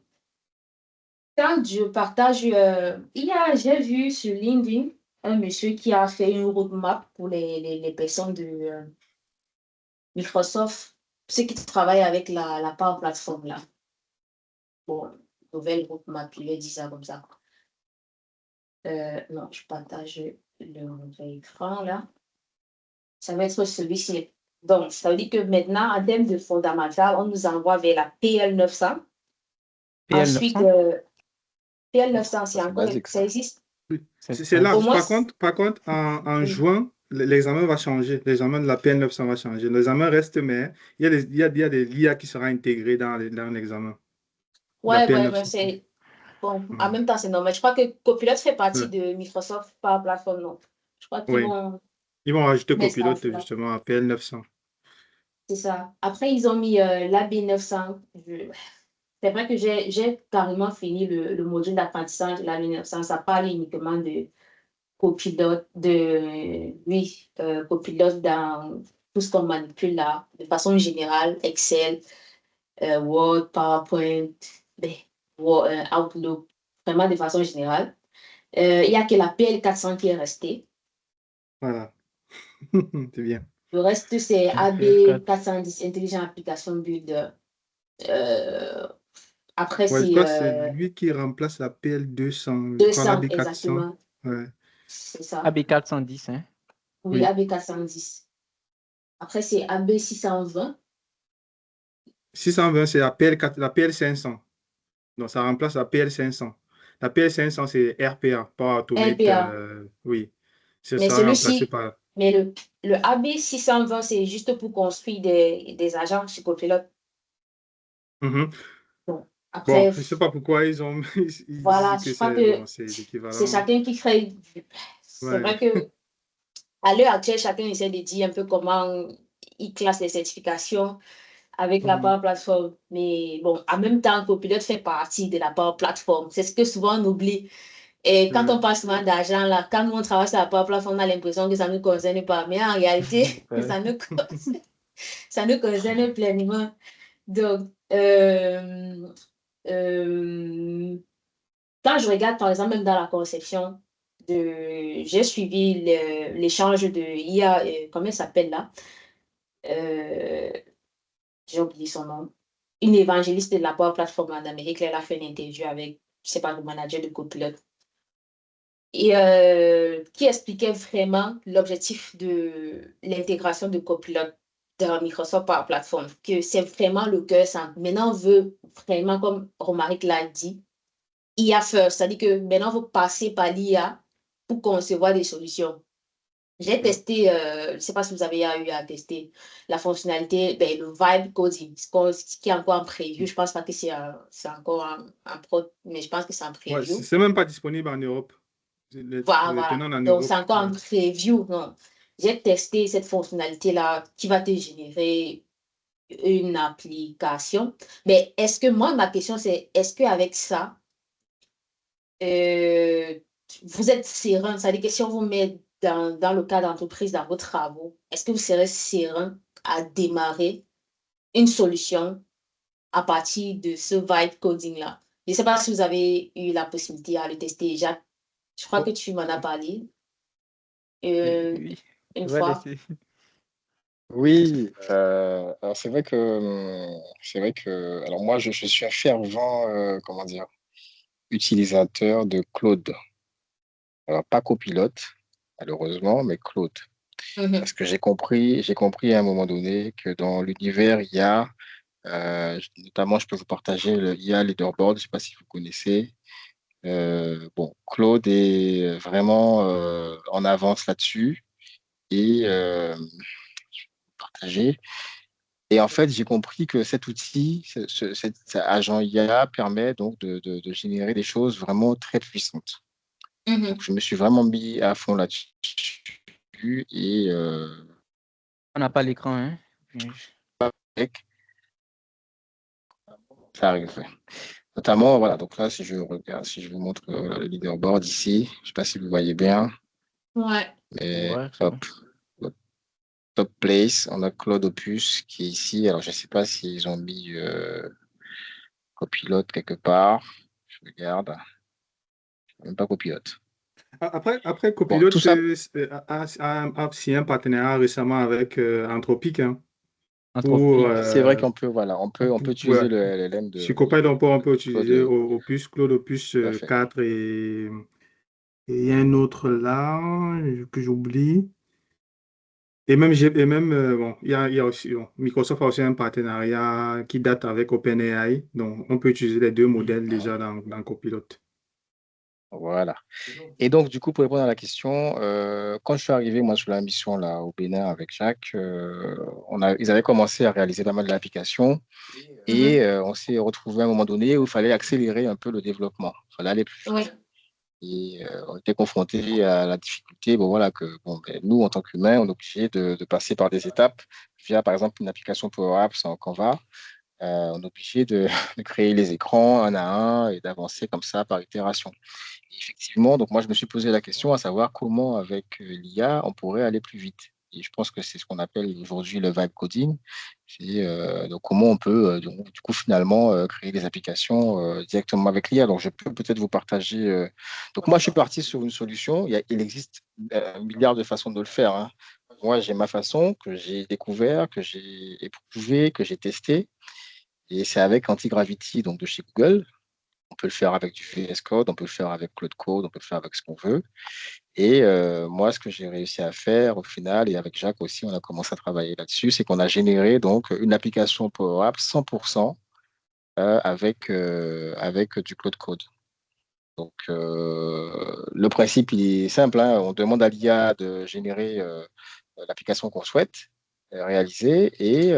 quand je partage, j'ai vu sur LinkedIn un monsieur qui a fait une roadmap pour les personnes de Microsoft, ceux qui travaillent avec la Power Platform là. Bon, nouvelle roadmap, je lui ai dit ça comme ça. Non, je partage le écran là. Ça va être celui-ci. Donc, ça veut dire que maintenant, en termes de fondamental, on nous envoie vers la PL900. Ensuite, PL900, PL900, c'est Ça, c'est encore, basique, ça ça. existe. C'est là. Au moins, Par contre, en oui. juin, l'examen va changer. L'examen de la PL900 va changer. L'examen reste, mais il y a des l'IA qui sera intégré dans l'examen de la Ouais, PL900. c'est bon. En Mhm. même temps, c'est normal. Je crois que Copilot fait partie Ouais. de Microsoft par plateforme, non. Je crois qu'ils Oui. vont Ils vont rajouter mettre ça à Copilote jour. justement à PL900. C'est ça. Après, ils ont mis l'AB900. C'est vrai que j'ai carrément fini le module d'apprentissage de l'AB900. Ça parle uniquement de Copilot, Copilot dans tout ce qu'on manipule là, de façon générale, Excel, Word, PowerPoint, ben, Outlook, vraiment de façon générale. Il n'y a que la PL400 qui est restée. Voilà. C'est bien. Le reste, c'est PL4. AB410, Intelligent Application Builder. Euh, après, Ouais, je c'est crois que c'est lui qui remplace la PL200. Je crois 200 l'AB400. exactement. Ouais. C'est ça. AB410, hein. Oui, Oui. AB410. Après, c'est AB620. 620, c'est la PL500. Donc, ça remplace la PL500. La PL500, c'est RPA, Power Automate. RPA. Oui. Ce Mais sera remplacé celui-ci, par. mais le AB620, c'est juste pour construire des agents sur Copilot. Mhm. Bon, Bon, après, je ne sais pas pourquoi ils voilà, disent que je crois c'est que bon, c'est c'est l'équivalent. chacun qui crée. C'est Ouais. vrai que à l'heure actuelle, chacun essaie de dire un peu comment il classe les certifications avec la Mhm. Power Platform. Mais bon, en même temps, Copilot fait partie de la Power Platform. C'est ce que souvent on oublie. Et quand on Ouais. parle souvent d'argent, là, quand nous on travaille sur la Power Platform, on a l'impression que ça ne nous concerne pas. Mais en réalité, Ouais. ça nous concerne pleinement. Donc, euh, quand je regarde, par exemple, même dans la conception, j'ai suivi l'échange de IA, comment elle s'appelle là? Euh, j'ai oublié son nom. Une évangéliste de la Power Platform en Amérique, elle a fait une interview avec, je sais pas, le manager de Copilot. Et qui expliquait vraiment l'objectif de l'intégration de Copilot dans Microsoft Power Platform, que c'est vraiment le cœur centre. Maintenant, on veut vraiment, comme Romaric l'a dit, IA first, c'est-à-dire que maintenant, il faut passer par l'IA pour concevoir des solutions. J'ai Ouais. testé, je ne sais pas si vous avez eu à tester la fonctionnalité, ben, le vibe coding, ce qui est encore en preview. Je ne pense pas que c'est encore en prod, mais je pense que c'est en Ouais, preview. c'est même pas disponible en Europe. Les Voilà. tenants en Donc, c'est Europe. encore en Ouais. preview. Non. J'ai testé cette fonctionnalité-là qui va te générer une application. Mais est-ce que moi, ma question, c'est est-ce qu'avec ça, euh, vous êtes serein? C'est-à-dire que si on vous met dans le cas d'entreprise, dans vos travaux, est-ce que vous serez serein à démarrer une solution à partir de ce vibe coding-là? Je ne sais pas si vous avez eu la possibilité à le tester déjà. Je crois que Bon. tu m'en as parlé Oui, euh, oui. une Je vais fois. laisser. Oui, alors c'est vrai que, alors moi, je suis un fervent, comment dire, utilisateur de Claude. Alors, pas copilote, malheureusement, mais Claude. Parce Mhm. que j'ai compris à un moment donné que dans l'univers, il y a, notamment, je peux vous partager le IA Leaderboard, je ne sais pas si vous connaissez. Bon, Claude est vraiment en avance là-dessus et partagé. Et en fait, j'ai compris que cet outil, cet agent IA permet donc de générer des choses vraiment très puissantes. Mhm. Donc, je me suis vraiment mis à fond là-dessus et On n'a pas l'écran, hein? avec, ça arrive. Ouais. Notamment, voilà, donc là, si je regarde, si je vous montre le leaderboard ici, je ne sais pas si vous voyez bien, Ouais. mais Ouais, c'est bon. hop, le top place, on a Claude Opus qui est ici. Alors, je ne sais pas s'ils ont mis copilote quelque part. Je regarde, même pas copilote. Après Bon, tout Copilote ça, a signé un partenariat récemment avec Anthropic, hein, pour, Anthropique. c'est vrai qu'on peut, voilà, on peut ouais. utiliser le LLM Sur Copilot, on peut de Claude, utiliser Opus, Claude Opus tout à fait. 4 et il y a un autre là que j'oublie. Et même, bon, il y a aussi, bon, Microsoft a aussi un partenariat qui date avec OpenAI. Donc, on peut utiliser les deux modèles déjà dans Copilot. Voilà. Et donc, du coup, pour répondre à la question, quand je suis arrivé, moi, sur la mission là, au Bénin avec Jacques, ils avaient commencé à réaliser pas mal d'applications Mhm. et on s'est retrouvé à un moment donné où il fallait accélérer un peu le développement. Il fallait aller plus Ouais. vite. Et on était confronté à la difficulté, bon, voilà, que bon, ben, nous, en tant qu'humains, on est obligé de passer par des étapes via, par exemple, une application Power Apps en Canva. On est obligé de créer les écrans un à un et d'avancer comme ça par itération. Et effectivement, donc moi, je me suis posé la question à savoir comment, avec l'IA, on pourrait aller plus vite. Et je pense que c'est ce qu'on appelle aujourd'hui le vibe coding. C'est donc comment on peut, du coup, finalement, créer des applications directement avec l'IA. Donc, je peux peut-être vous partager. Donc, moi, je suis parti sur une solution. Il existe un milliard de façons de le faire, hein. Moi, j'ai ma façon que j'ai découvert, que j'ai éprouvé, que j'ai testé. Et c'est avec Antigravity, donc de chez Google. On peut le faire avec du VS Code, on peut le faire avec Claude Code, on peut le faire avec ce qu'on veut. Et moi, ce que j'ai réussi à faire au final, et avec Jacques aussi, on a commencé à travailler là-dessus, c'est qu'on a généré donc une application Power App 100% avec du Claude Code. Donc, le principe, il est simple, hein. On demande à l'IA de générer l'application qu'on souhaite réaliser et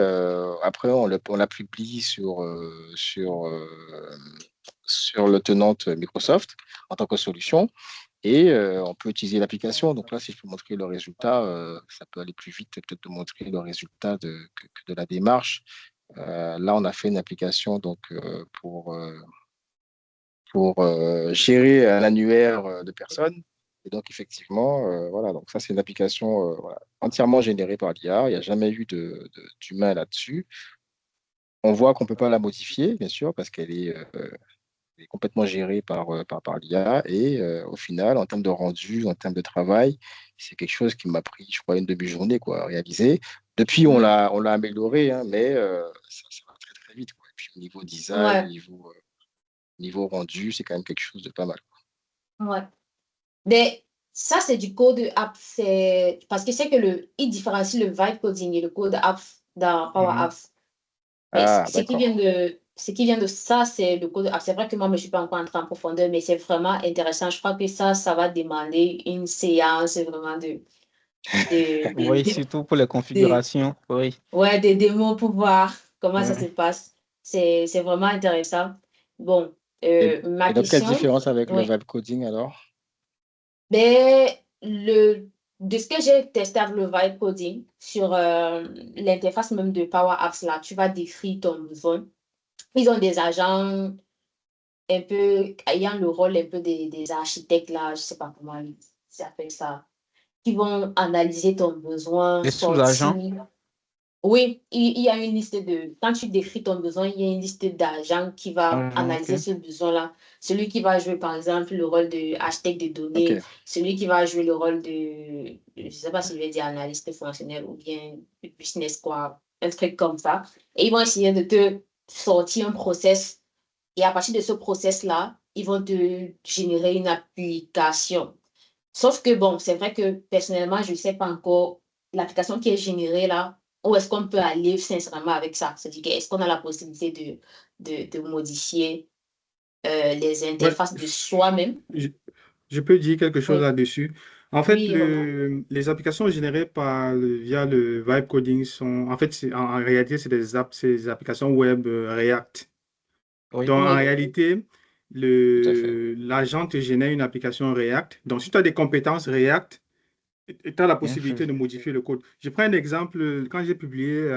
après, on la publie sur le tenante Microsoft en tant que solution et on peut utiliser l'application. Donc là, si je peux montrer le résultat, ça peut aller plus vite peut-être de montrer le résultat que de la démarche. Là, on a fait une application donc, pour gérer un annuaire de personnes. Et donc, effectivement, voilà, donc ça, c'est une application voilà, entièrement générée par l'IA. Il n'y a jamais eu d'humain là-dessus. On voit qu'on ne peut pas la modifier, bien sûr, parce qu'elle est complètement gérée par l'IA. Et au final, en termes de rendu, en termes de travail, c'est quelque chose qui m'a pris, je crois, une demi-journée quoi, à réaliser. Depuis, Mhm. on l'a amélioré, hein, mais ça va très, très vite, quoi. Et puis, au niveau design, Ouais. niveau rendu, c'est quand même quelque chose de pas mal. Ouais. Mais ça, c'est du code app. C'est parce que c'est que il différencie le vibe coding et le code app dans Power Mhm. Apps. Mais Ah, d'accord. ce qui vient de ça, c'est le code app. C'est vrai que moi, je ne suis pas encore entrée en profondeur, mais c'est vraiment intéressant. Je crois que ça va demander une séance vraiment Oui, surtout pour les de- configurations. Oui. ouais, des démos pour voir comment ça se Ouais. passe. C'est vraiment intéressant. Bon, ma Et donc, quelle question, différence avec le oui. vibe coding alors? Ben, de ce que j'ai testé avec le vibe coding sur l'interface même de Power Apps, là, tu vas décrire ton besoin. Ils ont des agents un peu ayant le rôle un peu des architectes, là, je sais pas comment ils s'appellent ça, qui vont analyser ton besoin, Les sous-agents. sortir. Oui, il y a une liste de, quand tu décris ton besoin, il y a une liste d'agents qui va Ah, analyser ok. ce besoin-là. Celui qui va jouer, par exemple, le rôle de architecte de données, OK. celui qui va jouer le rôle de, je ne sais pas si je vais dire analyste fonctionnel ou bien business, quoi, un truc comme ça. Et ils vont essayer de te sortir un process. Et à partir de ce process-là, ils vont te générer une application. Sauf que, bon, c'est vrai que personnellement, je ne sais pas encore l'application qui est générée là, où est-ce qu'on peut aller sincèrement avec ça? C'est-à-dire, est-ce qu'on a la possibilité de modifier les Ouais, interfaces de soi-même? je, je peux dire quelque chose Oui, là-dessus. En fait, oui, Romain. les applications générées via le vibe coding sont, en fait, en réalité, c'est des applications web React. Oui. Donc, en Oui, réalité, Tout à fait. l'agent te génère une application React. Donc, si tu as des compétences React, tu as la Bien possibilité vu. de modifier le code. Je prends un exemple, quand j'ai publié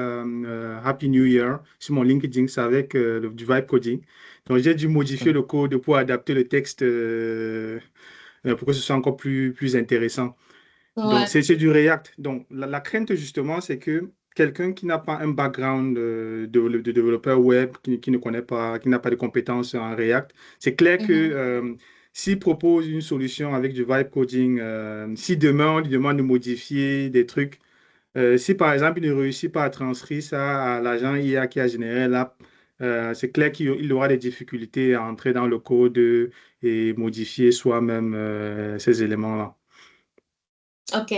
Happy New Year sur mon LinkedIn, c'est avec du vibe coding. Donc, j'ai dû modifier Oui. le code pour adapter le texte pour que ce soit encore plus intéressant. Donc, Ouais. c'est du React. Donc, la crainte, justement, c'est que quelqu'un qui n'a pas un background de développeur web, qui ne connaît pas, qui n'a pas de compétences en React, c'est clair que Mhm. s'il propose une solution avec du vibe coding, si demain on lui demande de modifier des trucs, si par exemple il ne réussit pas à transcrire ça à l'agent IA qui a généré l'app, c'est clair qu'il aura des difficultés à entrer dans le code et modifier soi-même ces éléments-là. OK.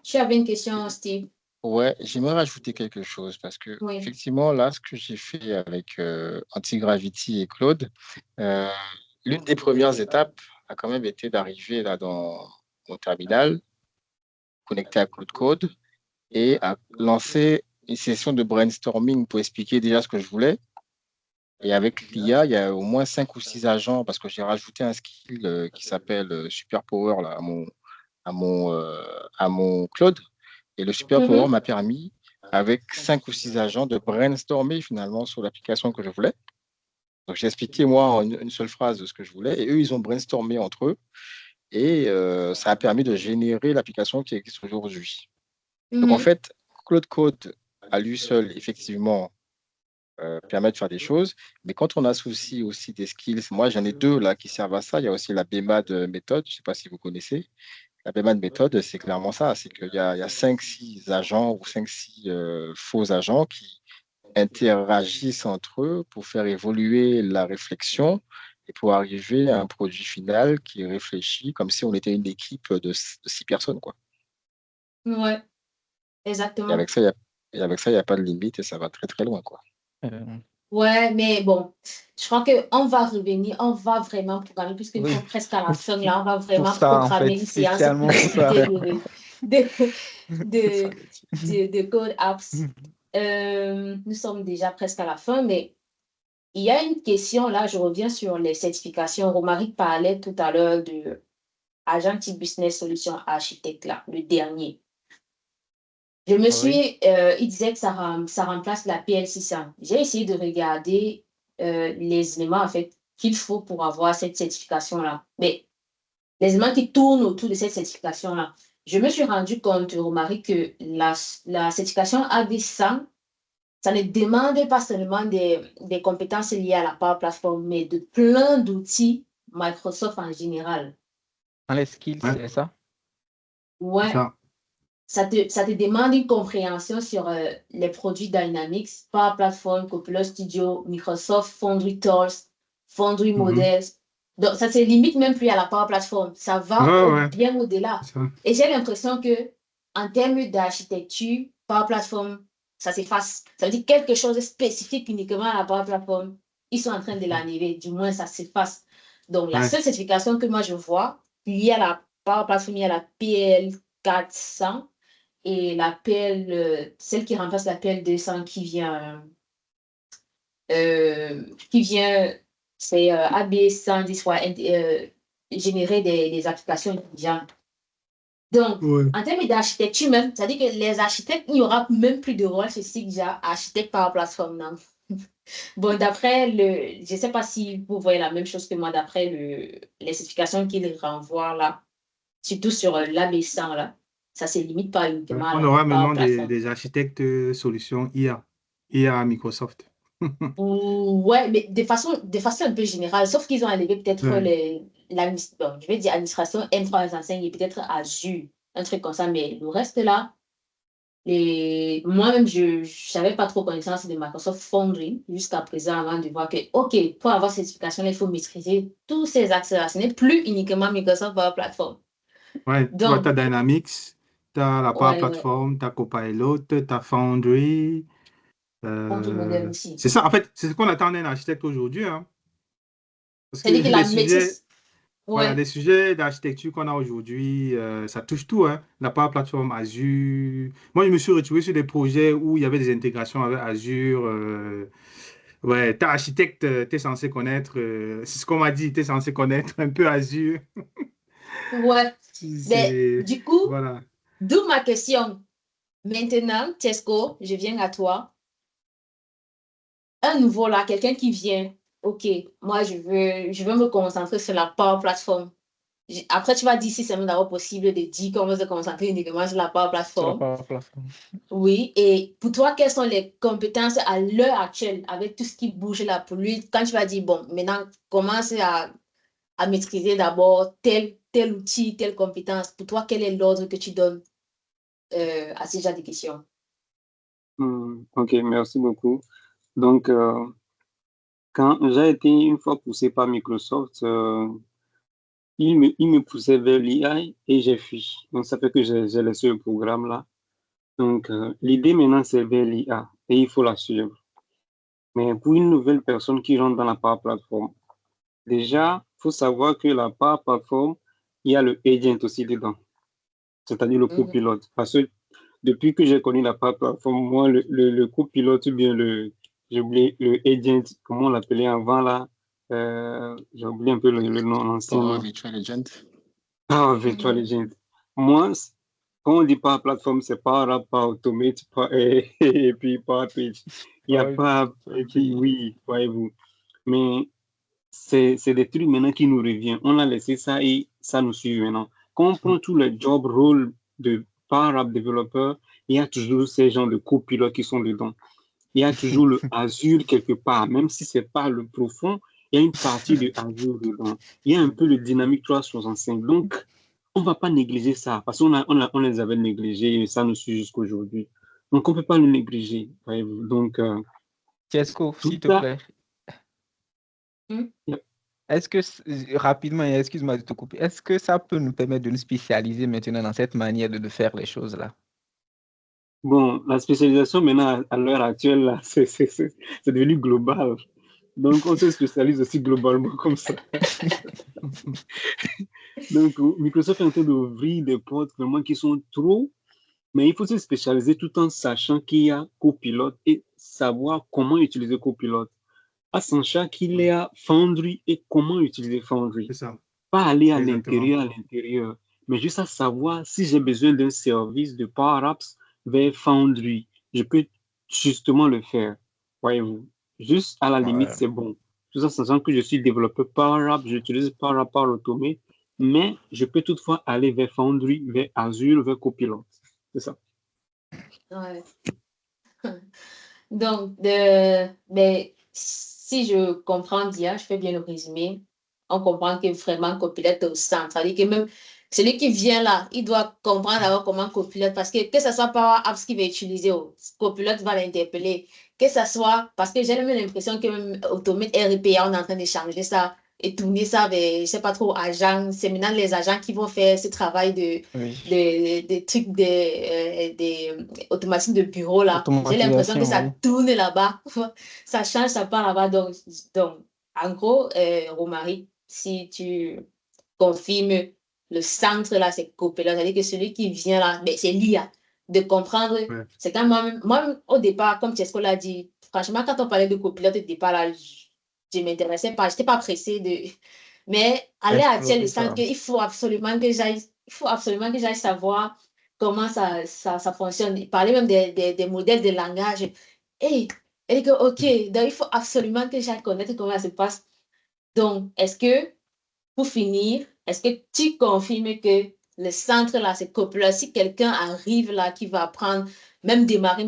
Tu avais une question, Steve? Ouais, j'aimerais rajouter quelque chose parce que Oui. effectivement, là, ce que j'ai fait avec Antigravity et Claude, euh, l'une des premières étapes a quand même été d'arriver là dans mon terminal, connecté à Claude Code et à lancer une session de brainstorming pour expliquer déjà ce que je voulais. Et avec l'IA, il y a au moins 5 ou 6 agents parce que j'ai rajouté un skill qui s'appelle Super Power là, à mon Claude. Et le Super Power Mhm. m'a permis, avec 5 ou 6 agents, de brainstormer finalement sur l'application que je voulais. Donc j'ai expliqué moi en une seule phrase de ce que je voulais et eux, ils ont brainstormé entre eux et ça a permis de générer l'application qui existe aujourd'hui. Donc en Mhm. fait, Claude Code à lui seul, effectivement, permet de faire des choses, mais quand on associe aussi des skills, moi j'en ai deux là qui servent à ça. Il y a aussi la BMAD méthode, je ne sais pas si vous connaissez. La BMAD méthode, c'est clairement ça, c'est qu'il y a 5, 6 agents ou 5, 6 faux agents qui interagissent entre eux pour faire évoluer la réflexion et pour arriver à un produit final qui est réfléchi comme si on était une équipe de 6 personnes, quoi. Ouais, Et exactement. avec ça, il y a pas de limite et ça va très très loin, quoi. Euh, Ouais, mais bon, je crois qu'on va revenir, on va vraiment programmer, puisqu'ils oui, sont presque à la fin là, on va pour vraiment ça, en fait, programmer une séance pour spécialement pour ça. discuter de, C'est ça de, le métier. de Code Apps. Nous sommes déjà presque à la fin, mais il y a une question là, je reviens sur les certifications. Romaric parlait tout à l'heure de Agent Business Solution Architecte là, le dernier. Je me Oui, suis, il disait que ça remplace la PL600. J'ai essayé de regarder les éléments en fait qu'il faut pour avoir cette certification-là. Mais les éléments qui tournent autour de cette certification-là, je me suis rendu compte, Romaric, que la certification AB100, ça ne demande pas seulement des compétences liées à la Power Platform, mais de plein d'outils Microsoft en général. dans les skills, Ouais, c'est ça? Ouais, ça. ça te demande une compréhension sur les produits Dynamics, Power Platform, Copilot Studio, Microsoft, Foundry Tools, Foundry Mhm. Models. Donc, ça se limite même plus à la Power Platform. Ça va Ouais, ouais, bien au-delà. c'est ça. Et j'ai l'impression que en termes d'architecture, Power Platform, ça s'efface. Ça veut dire quelque chose de spécifique uniquement à la Power Platform. Ils sont en train de l'enlever. Du moins, ça s'efface. Donc, la Ouais. seule certification que moi je vois, il y a la Power Platform, il y a la PL 400 et la PL, celle qui remplace la PL 200 qui vient c'est AB 110 générer des applications intelligentes. Donc, Ouais. en termes d'architecture même, ça dit que les architectes, il n'y aura même plus de rôle spécifique déjà architecte par plateforme. Non? Bon, je ne sais pas si vous voyez la même chose que moi, d'après les certifications qu'il renvoie là, surtout sur l'AB100 là, ça ne se limite pas Ouais. uniquement à On la aura Power maintenant Platform. des architectes solutions IA, IA à Microsoft. Ouais, mais de façon un peu générale, sauf qu'ils ont enlevé peut-être Ouais. bon, je vais dire administration M365 et peut-être Azure, un truc comme ça, mais le reste là, moi-même, je n'avais pas trop connaissance de Microsoft Foundry jusqu'à présent avant de voir que, OK, pour avoir cette certification, il faut maîtriser tous ces accès-là. Ce n'est plus uniquement Microsoft Power Platform. Ouais, tu vois, tu as Donc, Dynamics, tu as la Power ouais, Platform, tu as Copilot, tu as Foundry. Foundry modèle aussi. C'est ça, en fait, c'est ce qu'on attend d'un architecte aujourd'hui, hein. Parce que C'est-à-dire que les la sujets, maîtrise, voilà, ouais. les sujets d'architecture qu'on a aujourd'hui, ça touche tout, hein. La Power Platform, Azure. Moi, je me suis retrouvé sur des projets où il y avait des intégrations avec Azure. Ouais, t'es architecte, t'es censé connaître, c'est ce qu'on m'a dit, t'es censé connaître un peu Azure. Ouais. Mais C'est, du coup, voilà. d'où ma question. Maintenant, Tesco, je viens à toi. Un nouveau là, quelqu'un qui vient. OK, moi, je veux me concentrer sur la Power Platform. Après, tu vas dire si c'est même d'abord possible de dire qu'on veut se concentrer uniquement sur la Power Sur la Platform. Power Platform. Oui, et pour toi, quelles sont les compétences à l'heure actuelle avec tout ce qui bouge là pour lui? Quand tu vas dire, bon, maintenant, commence à maîtriser d'abord tel outil, telle compétence. Pour toi, quel est l'ordre que tu donnes à ces genres de questions? Ok, merci beaucoup. Donc, quand j'ai été une fois poussé par Microsoft, il me poussait vers l'IA et j'ai fui. Donc, ça fait que j'ai laissé le programme là. Donc, l'idée maintenant, c'est vers l'IA et il faut la suivre. Mais pour une nouvelle personne qui rentre dans la Power Platform, déjà, il faut savoir que la Power Platform, il y a le agent aussi dedans, c'est-à-dire le Mhm. copilote. Parce que depuis que j'ai connu la Power Platform, moi, le copilote ou bien j'ai oublié le agent, comment on l'appelait avant là, j'ai oublié un peu le nom, l'ancien Power nom. Virtual Agent. Power Virtual Mhm. Agent. Moi, quand on dit Power Platform, c'est Power App, Power Automate, et puis Power Page. Il n'y a Ouais, pas, et ok. puis oui, voyez-vous. Mais c'est des trucs maintenant qui nous reviennent. On a laissé ça et ça nous suit maintenant. Quand on prend tous les job roles de Power App développeur, il y a toujours ces gens de copilotes qui sont dedans. Il y a toujours le Azure quelque part, même si c'est pas le profond, il y a une partie de Azure dedans. Il y a un peu le Dynamics 365. Donc, on va pas négliger ça parce on les avait négligés et ça nous suit jusqu'aujourd'hui. Donc, on peut pas le négliger, voyez-vous. Donc, Chesco, tout s'il te ça, plaît. Mhm. Est-ce que, rapidement, et excuse-moi de te couper, est-ce que ça peut nous permettre de nous spécialiser maintenant dans cette manière de faire les choses-là? bon, la spécialisation maintenant, à l'heure actuelle, là, c'est devenu global. Donc, on se spécialise aussi globalement comme ça. Donc, Microsoft est en train d'ouvrir des portes vraiment qui sont trop, mais il faut se spécialiser tout en sachant qu'il y a Copilot et savoir comment utiliser Copilot. À sachant qu'il y Ouais, a Foundry et comment utiliser Foundry. c'est ça, Pas aller exactement. à l'intérieur, mais juste à savoir si j'ai besoin d'un service de Power Apps vers Foundry. Je peux justement le faire. Voyez-vous, juste à la limite, Ouais. c'est bon. Tout ça, sachant que je suis développeur Power Apps, j'utilise Power Apps Power Automate, mais je peux toutefois aller vers Foundry, vers Azure, vers Copilot. C'est ça. Ouais. Donc, si je comprends bien, je fais bien le résumé, on comprend que vraiment Copilot est au centre. C'est-à-dire que même celui qui vient là, il doit comprendre d'abord comment Copilot, parce que ce soit Power Apps qu'il va utiliser, Copilot va l'interpeller, que ce soit, parce que j'ai même l'impression que même Automate RPA, on est en train de changer ça et tourner ça vers, je sais pas trop, agents, c'est maintenant les agents qui vont faire ce travail Oui. des trucs, des automatismes de bureau là. J'ai l'impression que Automatisation, ça oui. tourne là-bas. Ça change, ça part là-bas. Donc en gros, Romary, si tu confirmes le centre là, c'est Copilot. C'est-à-dire que celui qui vient là, mais c'est l'IA. De comprendre, Ouais, c'est quand moi, au départ, comme Tiesco l'a dit, franchement, quand on parlait de Copilot au départ, là, je m'intéressais pas, je n'étais pas pressée de. Mais à l'heure actuelle, je Explorer sens ça. qu'il faut absolument que j'aille savoir comment ça fonctionne. Il parlait même des modèles de langage. Et, et que, OK, donc il faut absolument que j'aille connaître comment ça se passe. Donc, pour finir, est-ce que tu confirmes que le centre là, c'est Copilot? Si quelqu'un arrive là, qui va apprendre, même démarrer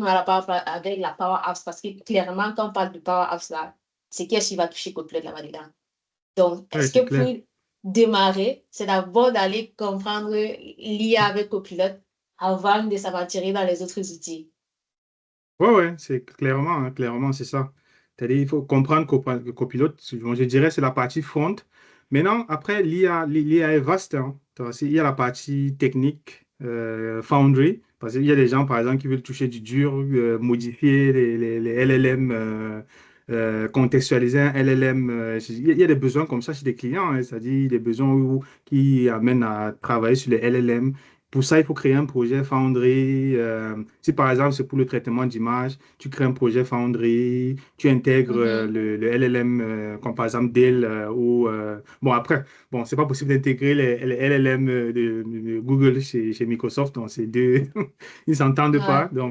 avec la Power Apps, parce que clairement, quand on parle de Power Apps là, c'est qui va toucher Copilot là-bas dedans? Donc, ouais, est-ce c'est que pour clair. démarrer, c'est d'abord d'aller comprendre l'IA avec Copilot avant de s'aventurer dans les autres outils? Ouais, ouais, c'est clairement, hein, clairement, c'est ça. C'est-à-dire, il faut comprendre que Copilot, je dirais, c'est la partie front. Maintenant, après, l'IA est vaste, hein. Il y a la partie technique, Foundry, parce qu'il y a des gens, par exemple, qui veulent toucher du dur, modifier les LLM, contextualiser un LLM. Il y a des besoins comme ça chez des clients, hein, c'est-à-dire des besoins qui amènent à travailler sur les LLM. Pour ça, il faut créer un projet Foundry. Si par exemple, c'est pour le traitement d'image, tu crées un projet Foundry, tu intègres le LLM, comme par exemple Dell bon, après, bon, c'est pas possible d'intégrer les LLM de Google chez Microsoft, donc c'est deux, ils s'entendent pas. Ouais,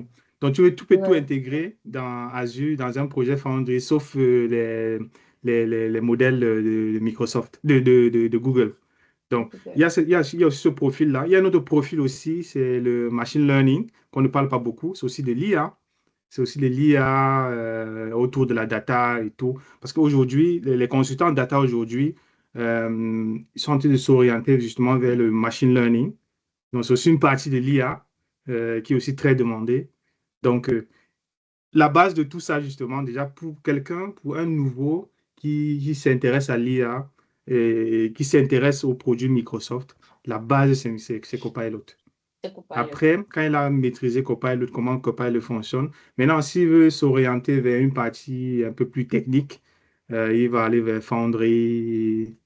Donc tu peux tout ouais, intégrer dans Azure, dans un projet Foundry, sauf les modèles de Microsoft, de Google. Donc, ok. il y a aussi ce profil-là. Il y a un autre profil aussi, c'est le machine learning, qu'on ne parle pas beaucoup. C'est aussi de l'IA. C'est aussi de l'IA autour de la data et tout. Parce qu'aujourd'hui, les consultants data aujourd'hui, ils sont en train de s'orienter justement vers le machine learning. Donc, c'est aussi une partie de l'IA qui est aussi très demandée. Donc, la base de tout ça, justement, déjà pour quelqu'un, pour un nouveau qui s'intéresse à l'IA et qui s'intéresse aux produits Microsoft, la base, c'est Copilot. C'est Copilot. Après, quand il a maîtrisé Copilot, comment Copilot fonctionne, maintenant, s'il veut s'orienter vers une partie un peu plus technique, il va aller vers Foundry,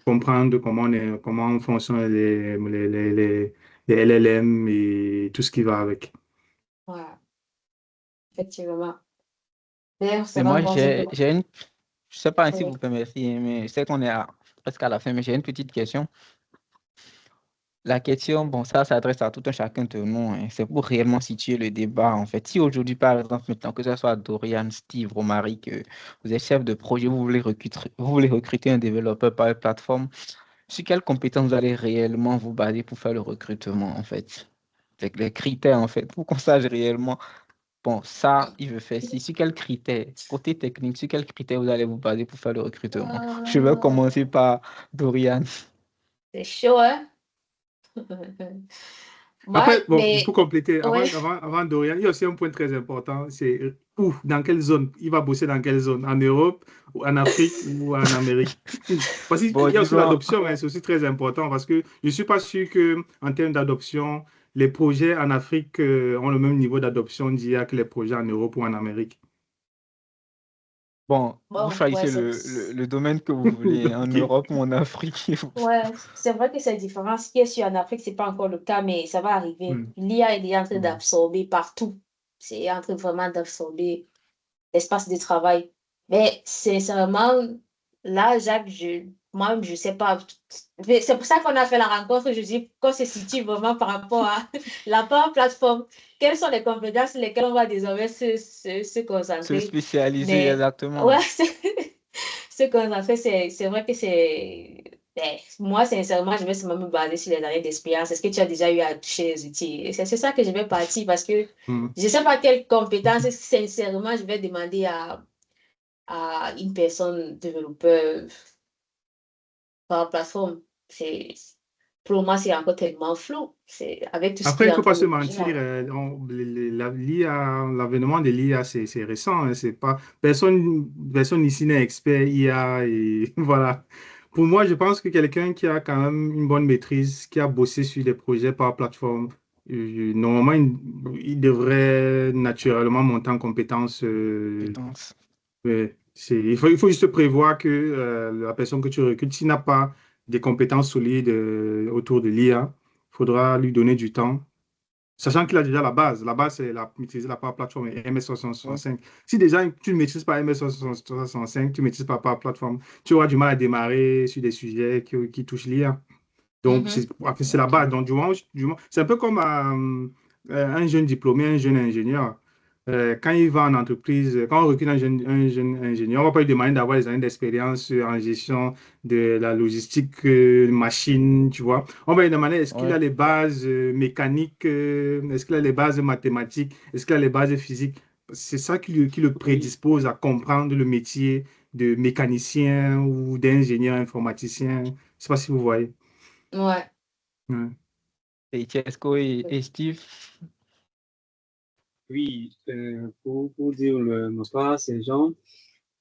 comprendre comment fonctionnent les LLM et tout ce qui va avec. Ouais, effectivement. D'ailleurs, ça Mais va moi, encore, c'est que... j'ai une, je sais pas si Oui. vous permettez, mais je sais qu'on est presque à la fin, mais j'ai une petite question. La question, bon, ça s'adresse à tout un chacun de nous, hein. C'est pour réellement situer le débat, en fait. Si aujourd'hui, par exemple, maintenant, que ce soit Dorian, Steve, Romaric, que vous êtes chef de projet, vous voulez recruter un développeur par plateforme, sur quelles compétences vous allez réellement vous baser pour faire le recrutement, en fait? Avec les critères, en fait, pour qu'on sache réellement, bon, ça, il veut faire ci. Sur quels critères, côté technique, sur quels critères vous allez vous baser pour faire le recrutement? Je vais Euh, commencer par Dorian. c'est chaud, hein? Moi, Après, bon, mais... pour compléter, Ouais. avant Dorian, il y a aussi un point très important, c'est où, dans quelle zone, il va bosser dans quelle zone, en Europe, ou en Afrique ou en Amérique. Parce qu'il Bon, y a aussi disons, l'adoption, hein, c'est aussi très important parce que je ne suis pas sûr que en termes d'adoption, les projets en Afrique ont le même niveau d'adoption d'IA que les projets en Europe ou en Amérique. bon, vous Bon, ouais, choisissez le domaine que vous voulez, en Ok. Europe ou en Afrique. ouais, c'est vrai que c'est différent. Ce qui est sûr en Afrique, c'est pas encore le cas, mais ça va arriver. Hmm. L'IA est en train Hmm. d'absorber partout. C'est en train vraiment d'absorber l'espace de travail. Mais sincèrement, là, Jacques, moi-même, je sais pas. Mais c'est pour ça qu'on a fait la rencontre. Je dis qu'on se situe vraiment par rapport à la plateforme. Quelles sont les compétences sur lesquelles on va désormais se Se concentrer? spécialiser Mais exactement. ouais, ce qu'on a fait, c'est vrai que c'est. Ben, moi, sincèrement, je vais seulement me baser sur les années d'expérience. Est-ce que tu as déjà eu à toucher les outils? Et c'est ça que je vais partir parce que Hmm. je ne sais pas quelles compétences, sincèrement, je vais demander à une personne développeur par plateforme. Pour moi, c'est encore tellement flou. C'est avec tout ce qui Après, il est ne en faut pas train se de bouger mentir, là. l'IA, l'avènement de l'IA, c'est récent, hein, c'est pas, personne ici n'est expert IA et voilà. Pour moi, je pense que quelqu'un qui a quand même une bonne maîtrise, qui a bossé sur des projets par plateforme, normalement, il devrait naturellement monter en compétence. Compétences. Il faut juste prévoir que la personne que tu recrutes, s'il n'a pas des compétences solides autour de l'IA, il faudra lui donner du temps. Sachant qu'il a déjà la base. La base, c'est maîtriser la Power Platform et Ouais. MS365. Si déjà tu ne maîtrises pas MS365, tu ne maîtrises pas Power Platform, tu auras du mal à démarrer sur des sujets qui touchent l'IA. Donc, Mhm. c'est la base. Donc, c'est un peu comme un jeune diplômé, un jeune ingénieur. Quand il va en entreprise, quand on recrute un jeune ingénieur, on ne va pas lui demander d'avoir des années d'expérience en gestion de la logistique machine, tu vois. On va lui demander est-ce qu'il a Ouais. les bases mécaniques, est-ce qu'il a les bases mathématiques, est-ce qu'il a les bases physiques. C'est ça qui le Oui. prédispose à comprendre le métier de mécanicien ou d'ingénieur informaticien. Je ne sais pas si vous voyez. Ouais. Ouais. Et Chesco et Steve. Oui, pour dire mon soir, c'est Jean.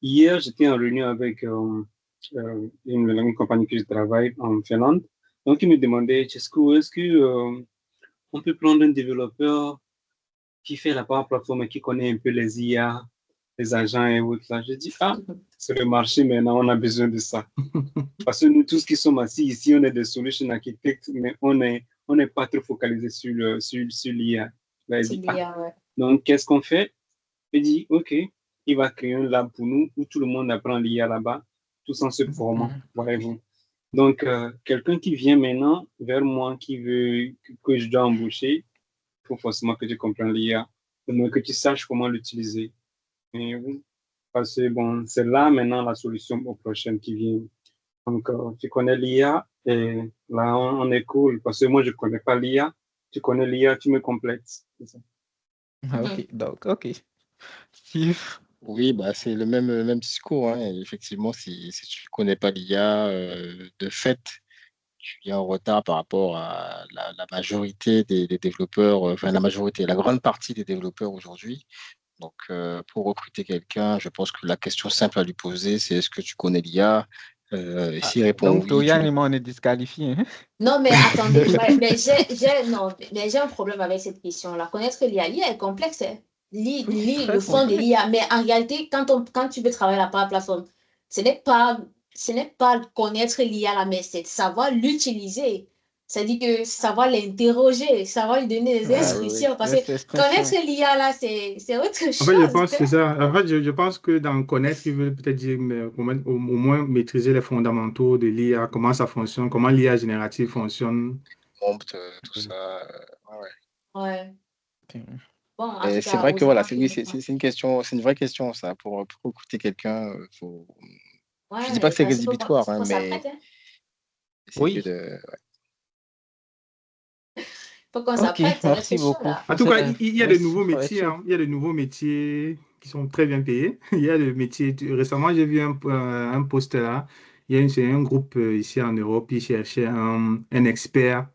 Hier, j'étais en réunion avec une compagnie que je travaille en Finlande. Donc, ils me demandaient, Chesco, est-ce que on peut prendre un développeur qui fait la Power Platform et qui connaît un peu les IA, les agents et autres là? Je dis, ah, c'est le marché maintenant, on a besoin de ça. Parce que nous tous qui sommes assis ici, on est des solution architectes, mais on est on n'est pas trop focalisé sur l'IA. Là, il C'est dit, bien, ouais. donc, qu'est-ce qu'on fait? Il dit, OK, il va créer un lab pour nous où tout le monde apprend l'IA là-bas, tous en se formant, voyez-vous. Donc, quelqu'un qui vient maintenant vers moi, qui veut que je dois embaucher, il faut forcément que tu comprennes l'IA, au moins que tu saches comment l'utiliser. Et oui, parce que bon, c'est là maintenant la solution aux prochaines qui viennent. Donc, tu connais l'IA et là, on est cool parce que moi, je ne connais pas l'IA. Tu connais l'IA, tu me complètes. C'est ça. Ok, donc, ok. Steve, Oui, bah, c'est le même discours, hein. Et effectivement, si tu ne connais pas l'IA, de fait, tu es en retard par rapport à la majorité des développeurs, enfin la majorité, la grande partie des développeurs aujourd'hui. Donc, pour recruter quelqu'un, je pense que la question simple à lui poser, c'est est-ce que tu connais l'IA? Et s'il répond donc oui, tu Dorian lui... et moi, on est disqualifiés. Hein? Non, mais attendez, ouais, mais non, mais j'ai un problème avec cette question-là. Connaître l'IA est complexe, hein. Oui, Le très fond de complexe. l'IA, mais en réalité, quand tu veux travailler là par la plateforme, ce n'est pas, connaître l'IA là, mais c'est de savoir l'utiliser. C'est-à-dire que savoir l'interroger, savoir lui donner des Ah oui, oui, instructions. Parce que les connaître expressions. l'IA là, c'est autre En fait, je chose, pense que c'est hein. ça. En fait, je pense que dans connaître, ils veulent peut-être dire, mais au moins maîtriser les fondamentaux de l'IA, comment ça fonctionne, comment l'IA générative fonctionne. Prompt, tout ça. Ouais, ouais. Ouais. Ok. Bon, en Et tout c'est cas, vrai que aux voilà, gens c'est qui oui, ne c'est une question, c'est une vraie question ça. Pour recruter quelqu'un, faut... je dis pas ouais, que c'est parce qu'il rédhibitoire, hein, faut mais s'apprêter. c'est mieux Oui, de. Faut qu'on ok, s'apprête, ça va être merci chaud beaucoup là. En pour tout cette cas, info. il y a Oui, de nouveaux ça va être métiers, chaud. hein. Il y a de nouveaux métiers qui sont très bien payés. Il y a des métiers. Récemment, j'ai vu un post là. C'est un groupe ici en Europe, ils cherchaient un expert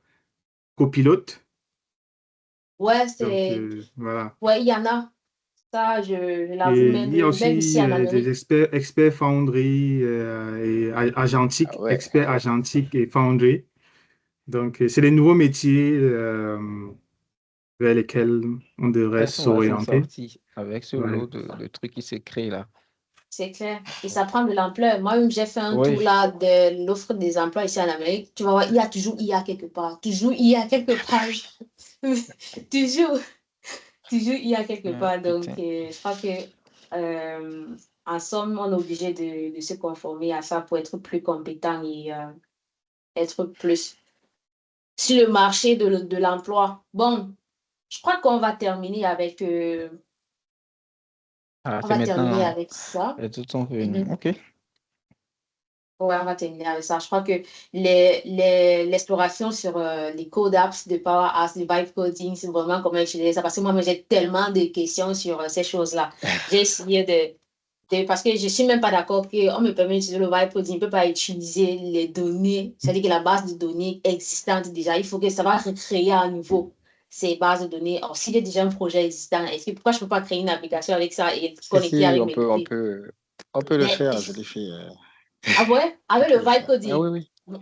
copilote. Ouais, Donc, c'est. voilà. Ouais, il y en a. Ça, je l'avoue, Et il y a même aussi ici en des Amérique. experts Foundry et Ah argentique, ouais. experts argentique et Foundry. Donc, c'est des nouveaux métiers vers lesquels on devrait Peut-être on va s'en s'orienter. sortir avec ce Ouais. lot de trucs qui se créent là. C'est clair. Et ça prend de l'ampleur. Moi-même, j'ai fait un Oui, tour là de l'offre des emplois ici en Amérique. Tu vas voir, il y a toujours IA quelque part. Toujours IA quelque part. Toujours, toujours IA quelque ah, part. Donc, putain. je crois que, en somme, on est obligé de se conformer à ça pour être plus compétent et être plus sur le marché de l'emploi. Bon, je crois qu'on va terminer avec, Ah, on c'est va terminer maintenant, avec ça. les autres sont venus. Mhm. Ok. Ouais, on va terminer avec ça. Je crois que l'exploration sur les code apps de Power Apps, de Vibe Coding, c'est vraiment comment utiliser ça. Parce que moi, j'ai tellement de questions sur ces choses-là. J'ai essayé parce que je ne suis même pas d'accord qu'on me permet d'utiliser le Vibe Coding. Je ne peux pas utiliser les données. C'est-à-dire que la base de données existante déjà, il faut que ça va recréer à nouveau ces bases de données. Or, s'il y a déjà un projet existant, pourquoi je ne peux pas créer une application avec ça et connecter Si, avec mes données? on peut le Mais, faire. Je l'ai fait. ah ouais, On avec le peut le Vibe faire. Ah Coding. oui, oui.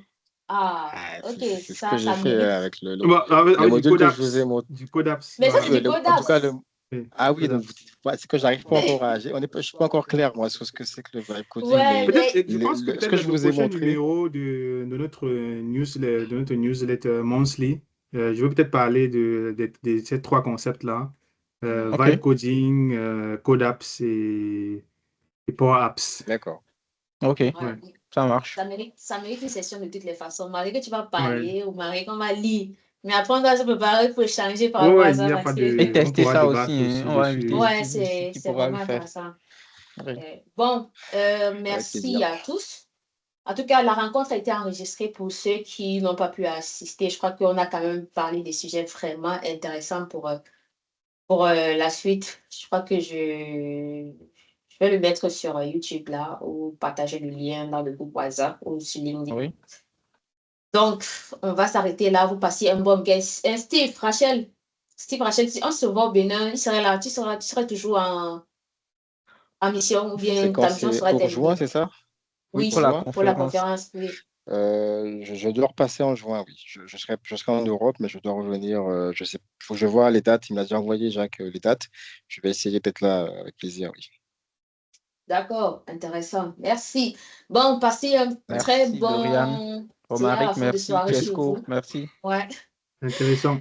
Ah, Ah, ok, c'est ce que j'ai ça fait mérite. avec Bon, le avec du module code que je vous ai apps. montré. Du code apps, Mais ça, c'est voilà. du code En tout cas, apps. Oui, ah oui, code donc apps. c'est que j'arrive pas encore à. Je suis pas encore clair, moi, sur ce que c'est que le vibe coding, Ouais, mais Peut-être, mais je pense que ce peut-être que dans je le vous ai prochain montré. numéro de notre newsletter monthly, je vais peut-être parler de ces trois concepts-là. Ok. Vibe coding, code apps et power apps. D'accord. Ok. ouais, Ouais, Ça marche. ça mérite une session de toutes les façons. Marie, que tu vas ouais. parler ou Marie, qu'on va lire. Mais après, on doit se préparer pour changer par Ouais, rapport à ouais, il ça n'y a parce pas que, Et de. On tester pourra ça aussi, débattre hein. aussi On va inviter dessus. ouais, Steve aussi qui c'est pourra le vraiment faire. intéressant. Oui. Bon, Avec merci plaisir. à tous. En tout cas, la rencontre a été enregistrée pour ceux qui n'ont pas pu assister. Je crois qu'on a quand même parlé des sujets vraiment intéressants pour la suite. Je crois que je vais le mettre sur YouTube là ou partager le lien dans le groupe WhatsApp ou sur LinkedIn. Oui. Donc, on va s'arrêter là. Vous passez un bon guest. Steve, Rachel, si on se voit au Bénin, il serait là. Tu serais toujours en mission ou C'est bien quand ta mission c'est serait pour juin, terminée? c'est ça? Oui, Oui, pour Pour la juin? pour la conférence. conférence, oui. Je dois repasser en juin, oui. Je serai en Europe, mais je dois revenir. Je sais, faut que je vois les dates. Il m'a déjà envoyé, Jacques, les dates. Je vais essayer d'être là avec plaisir, oui. D'accord, intéressant. Merci. Bon, passez un très Merci, Dorian. bon, je dirais, la Romaric, fin de merci. soirée chez Merci. Tesco, vous. merci. Ouais. Intéressant.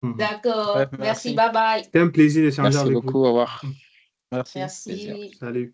D'accord. Ouais, Merci. merci. Bye bye. C'était un plaisir d'échanger Merci avec vous. beaucoup, au revoir. Merci. Merci. Salut.